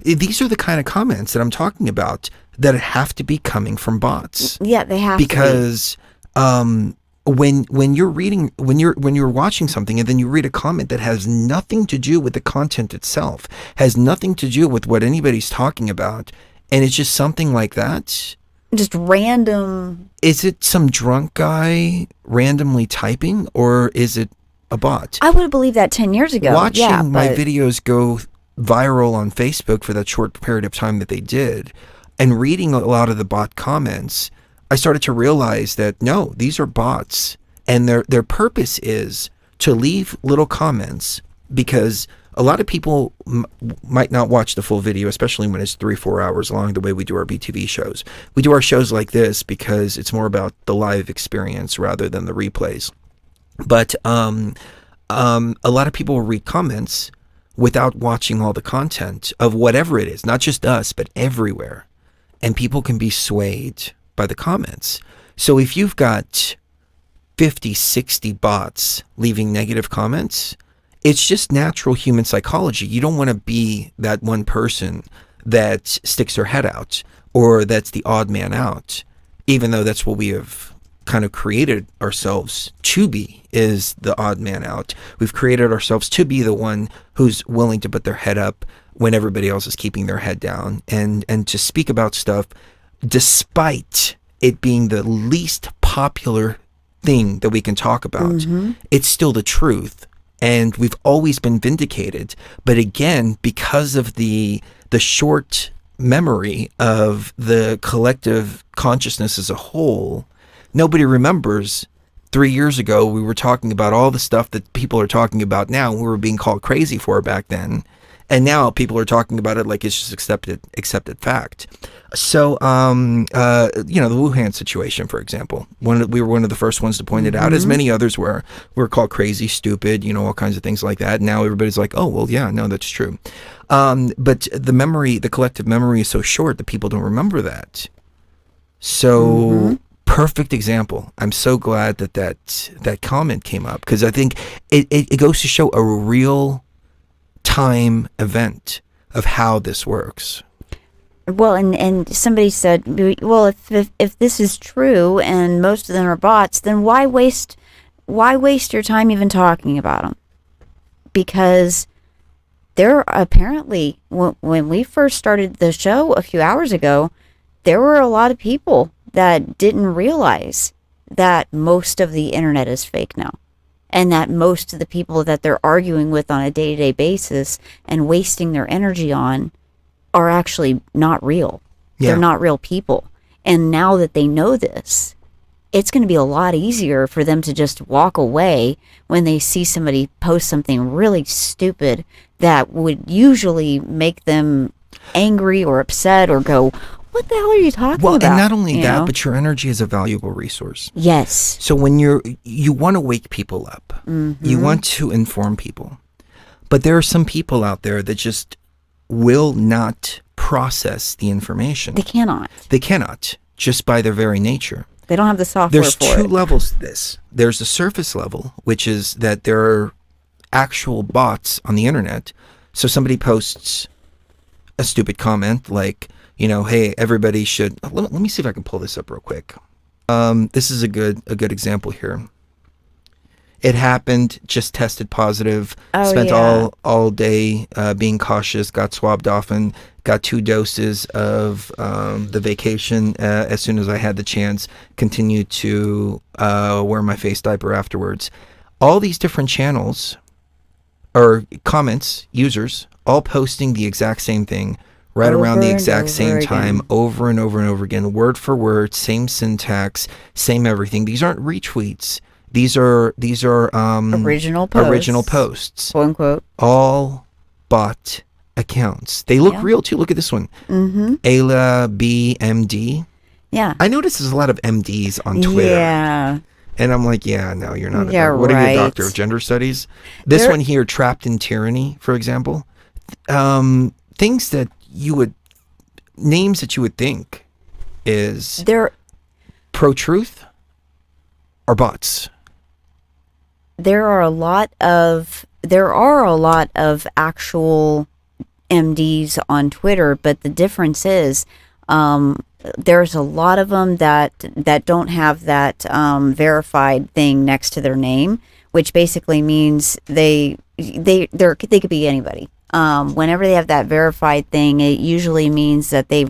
these are the kind of comments that I'm talking about that have to be coming from bots. Yeah, they have because, to be. when you're watching something and then you read a comment that has nothing to do with the content itself, has nothing to do with what anybody's talking about, and it's just something like that, just random. Is it some drunk guy randomly typing, or is it a bot? I would have believed that 10 years ago. Watching my videos go viral on Facebook for that short period of time that they did, and reading a lot of the bot comments, I started to realize that no, these are bots, and their purpose is to leave little comments, because a lot of people might not watch the full video, especially when it's 3-4 hours long, the way we do our BTV shows. We do our shows like this because it's more about the live experience rather than the replays. But a lot of people will read comments without watching all the content of whatever it is, not just us, but everywhere. And people can be swayed by the comments. So if you've got 50, 60 bots leaving negative comments, it's just natural human psychology. You don't want to be that one person that sticks their head out, or that's the odd man out, even though that's what we have kind of created ourselves to be, is the odd man out. We've created ourselves to be the one who's willing to put their head up when everybody else is keeping their head down, and to speak about stuff despite it being the least popular thing that we can talk about. It's still the truth, and we've always been vindicated. But again, because of the short memory of the collective consciousness as a whole, nobody remembers 3 years ago we were talking about all the stuff that people are talking about now, and we were being called crazy for back then. And now people are talking about it like it's just accepted fact. So, the Wuhan situation, for example, we were one of the first ones to point it out, as many others were. We were called crazy, stupid, all kinds of things like that. Now everybody's like, oh, well, yeah, no, that's true. But the collective memory is so short that people don't remember that. So perfect example. I'm so glad that comment came up, because I think it goes to show a real time event of how this works. Well, and somebody said, well, if this is true and most of them are bots, then why waste your time even talking about them? Because there apparently, when we first started the show a few hours ago, there were a lot of people that didn't realize that most of the internet is fake now, and that most of the people that they're arguing with on a day-to-day basis and wasting their energy on are actually not real. Yeah. They're not real people. And now that they know this, it's going to be a lot easier for them to just walk away when they see somebody post something really stupid that would usually make them angry or upset or go, what the hell are you talking about? Well, and not only that, but your energy is a valuable resource. Yes. So when you want to wake people up, you want to inform people, but there are some people out there that just will not process the information. They cannot. They cannot, just by their very nature. They don't have the software There's for two it. levels to this. There's the surface level, which is that there are actual bots on the internet. So somebody posts a stupid comment like, hey, everybody should... Let me see if I can pull this up real quick. This is a good example here. It happened, just tested positive, spent all day being cautious, got swabbed often, got 2 doses of the vacation as soon as I had the chance, continued to wear my face diaper afterwards. All these different channels or comments, users, all posting the exact same thing right around the exact same time, over and over and over again, word for word, same syntax, same everything. These aren't retweets. These are original posts, quote unquote, all bot accounts. They look real too. Look at this one, Ayla BMD. Yeah, I notice there's a lot of MDs on Twitter. Yeah, and I'm like, no, you're not. Yeah, what are you, a right. doctor of gender studies? This one here, trapped in tyranny, for example. Things that names that you would think is they're pro-truth are bots. There are a lot of actual MDs on Twitter, but the difference is there's a lot of them that don't have that verified thing next to their name, which basically means they could be anybody. Whenever they have that verified thing, it usually means that they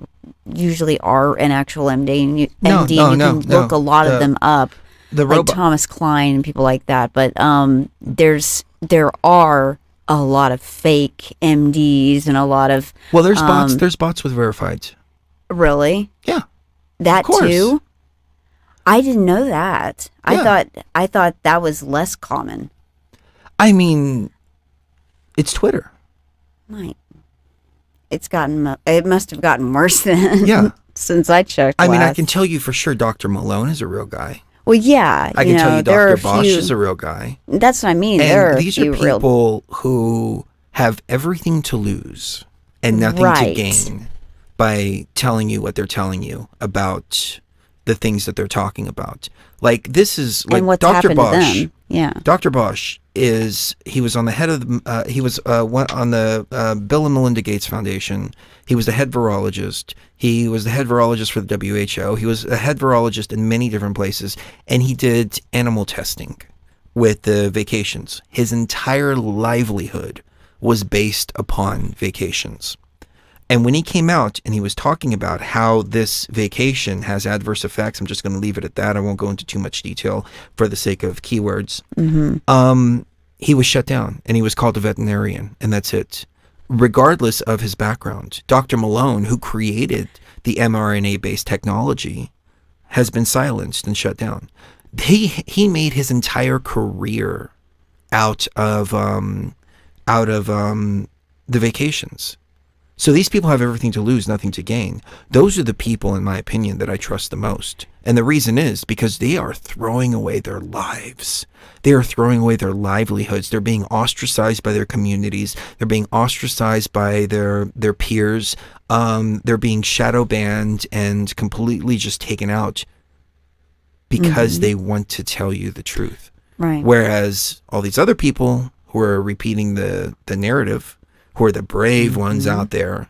usually are an actual MD, and you can look a lot of them up. Like Thomas Klein and people like that, but there are a lot of fake MDs and a lot of there's bots. There's bots with verified. Really? Yeah. That too? I didn't know that. Yeah. I thought that was less common. I mean, it's Twitter. Right. It must have gotten worse then. Yeah. Since I checked. I mean, I can tell you for sure Dr. Malone is a real guy. Well, yeah. I can tell you Dr. Bosch is a real guy. That's what I mean. And these are people who have everything to lose and nothing to gain by telling you what they're telling you about the things that they're talking about. Like, this is like Dr. Bosch. Yeah. Dr. Bosch he was on the head of he was on the Bill and Melinda Gates Foundation. He was the head virologist. He was the head virologist for the WHO. He was a head virologist in many different places, and he did animal testing with the vacations. His entire livelihood was based upon vacations. And when he came out and he was talking about how this vacation has adverse effects, I'm just going to leave it at that. I won't go into too much detail for the sake of keywords. He was shut down and he was called a veterinarian, and that's it. Regardless of his background, Dr. Malone, who created the mRNA-based technology, has been silenced and shut down. He made his entire career out of the vacations. So these people have everything to lose, nothing to gain. Those are the people, in my opinion, that I trust the most. And the reason is because they are throwing away their lives. They are throwing away their livelihoods. They're being ostracized by their communities. They're being ostracized by their peers. They're being shadow banned and completely just taken out because they want to tell you the truth. Right. Whereas all these other people who are repeating the narrative, who are the brave ones out there,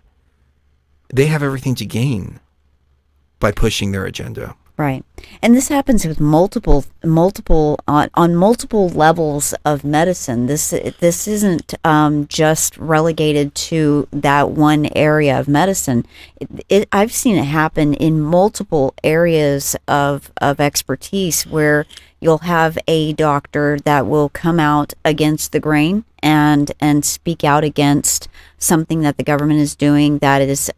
they have everything to gain by pushing their agenda. Right. And this happens with multiple on multiple levels of medicine. This isn't just relegated to that one area of medicine. I've seen it happen in multiple areas of expertise where you'll have a doctor that will come out against the grain and speak out against something that the government is doing that is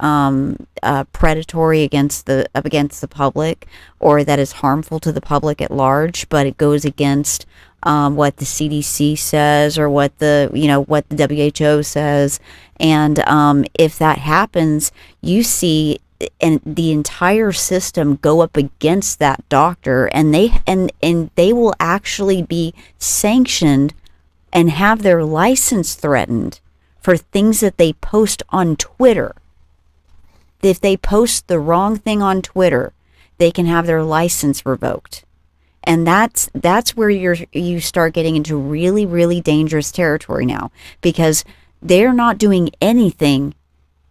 predatory against the public, or that is harmful to the public at large, but it goes against what the CDC says, or what the WHO says. And if that happens, you see and the entire system go up against that doctor, and they will actually be sanctioned and have their license threatened for things that they post on Twitter. If they post the wrong thing on Twitter, they can have their license revoked. And that's where you start getting into really, really dangerous territory now, because they're not doing anything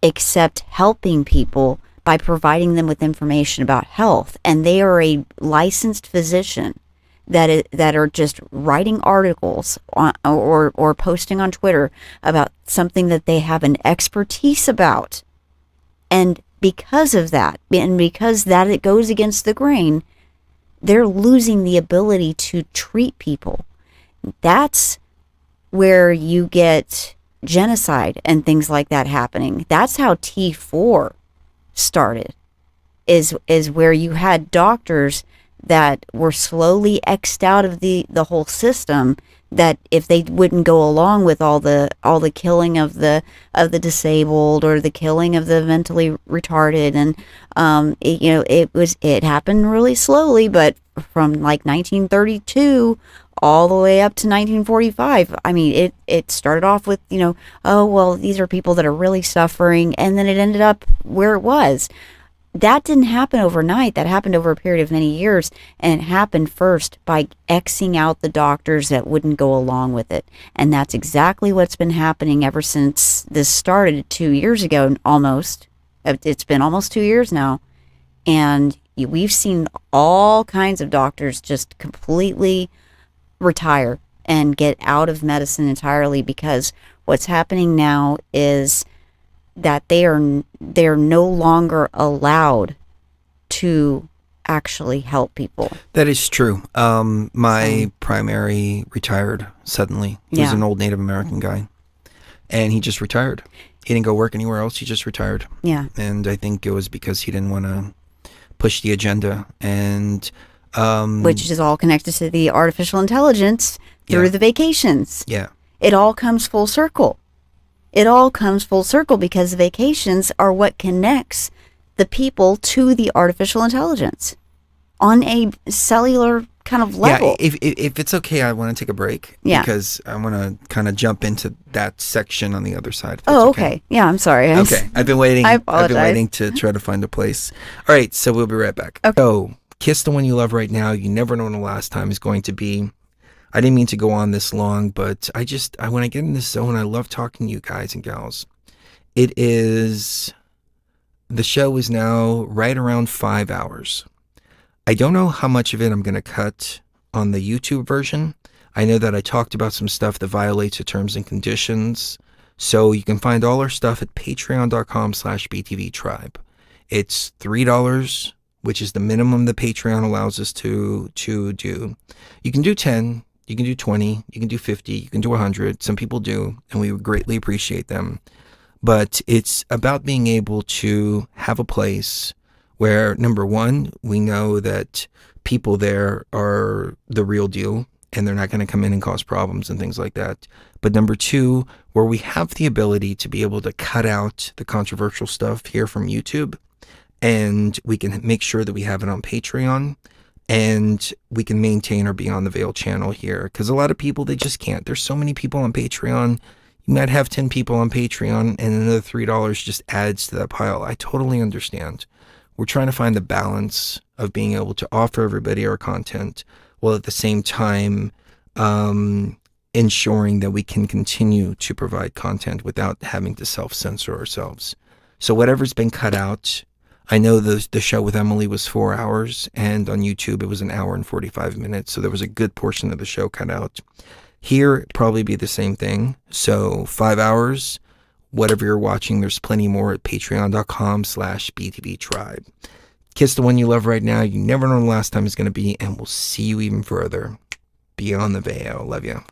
except helping people by providing them with information about health. And they are a licensed physician that are just writing articles or posting on Twitter about something that they have an expertise about. And because of that, and because that it goes against the grain, they're losing the ability to treat people. That's where you get genocide and things like that happening. That's how T4 started, is where you had doctors that were slowly X'd out of the whole system, that if they wouldn't go along with all the killing of the disabled, or the killing of the mentally retarded, and it happened really slowly, but from like 1932 all the way up to 1945. I mean, it started off with, oh, well, these are people that are really suffering, and then it ended up where it was. That didn't happen overnight. That happened over a period of many years, and it happened first by Xing out the doctors that wouldn't go along with it. And that's exactly what's been happening ever since this started 2 years ago, almost. It's been almost 2 years now. And we've seen all kinds of doctors just completely retire and get out of medicine entirely, because what's happening now is that they're no longer allowed to actually help people. That is true. My primary retired suddenly. He was an old Native American guy, and he just retired. He didn't go work anywhere else. He just retired. Yeah. And I think it was because he didn't want to push the agenda, and which is all connected to the artificial intelligence through the vacations. Yeah. It all comes full circle. It all comes full circle because the vacations are what connects the people to the artificial intelligence on a cellular kind of level. Yeah, if it's okay, I want to take a break. Yeah. Because I want to kind of jump into that section on the other side. If that's Oh, okay. Yeah, I'm sorry. Okay, I've been waiting. I apologize. I've been waiting to try to find a place. All right, so we'll be right back. Okay. So, kiss the one you love right now. You never know when the last time is going to be. I didn't mean to go on this long, but when I get in this zone, I love talking to you guys and gals. The show is now right around 5 hours. I don't know how much of it I'm going to cut on the YouTube version. I know that I talked about some stuff that violates the terms and conditions. So you can find all our stuff at patreon.com/btvtribe. It's $3, which is the minimum the Patreon allows us to do. You can do 10. You can do 20, you can do 50, you can do 100. Some people do, and we would greatly appreciate them. But it's about being able to have a place where, number one, we know that people there are the real deal, and they're not going to come in and cause problems and things like that. But number two, where we have the ability to be able to cut out the controversial stuff here from YouTube, and we can make sure that we have it on Patreon. And we can maintain our Beyond the Veil channel here. Because a lot of people, they just can't. There's so many people on Patreon. You might have 10 people on Patreon, and another $3 just adds to that pile. I totally understand. We're trying to find the balance of being able to offer everybody our content while at the same time ensuring that we can continue to provide content without having to self-censor ourselves. So whatever's been cut out, I know the show with Emily was 4 hours, and on YouTube it was 1 hour and 45 minutes, so there was a good portion of the show cut out. Here, it'd probably be the same thing. So 5 hours, whatever you're watching, there's plenty more at patreon.com/BTBtribe. Kiss the one you love right now. You never know when the last time is going to be, and we'll see you even further beyond the veil. Love you.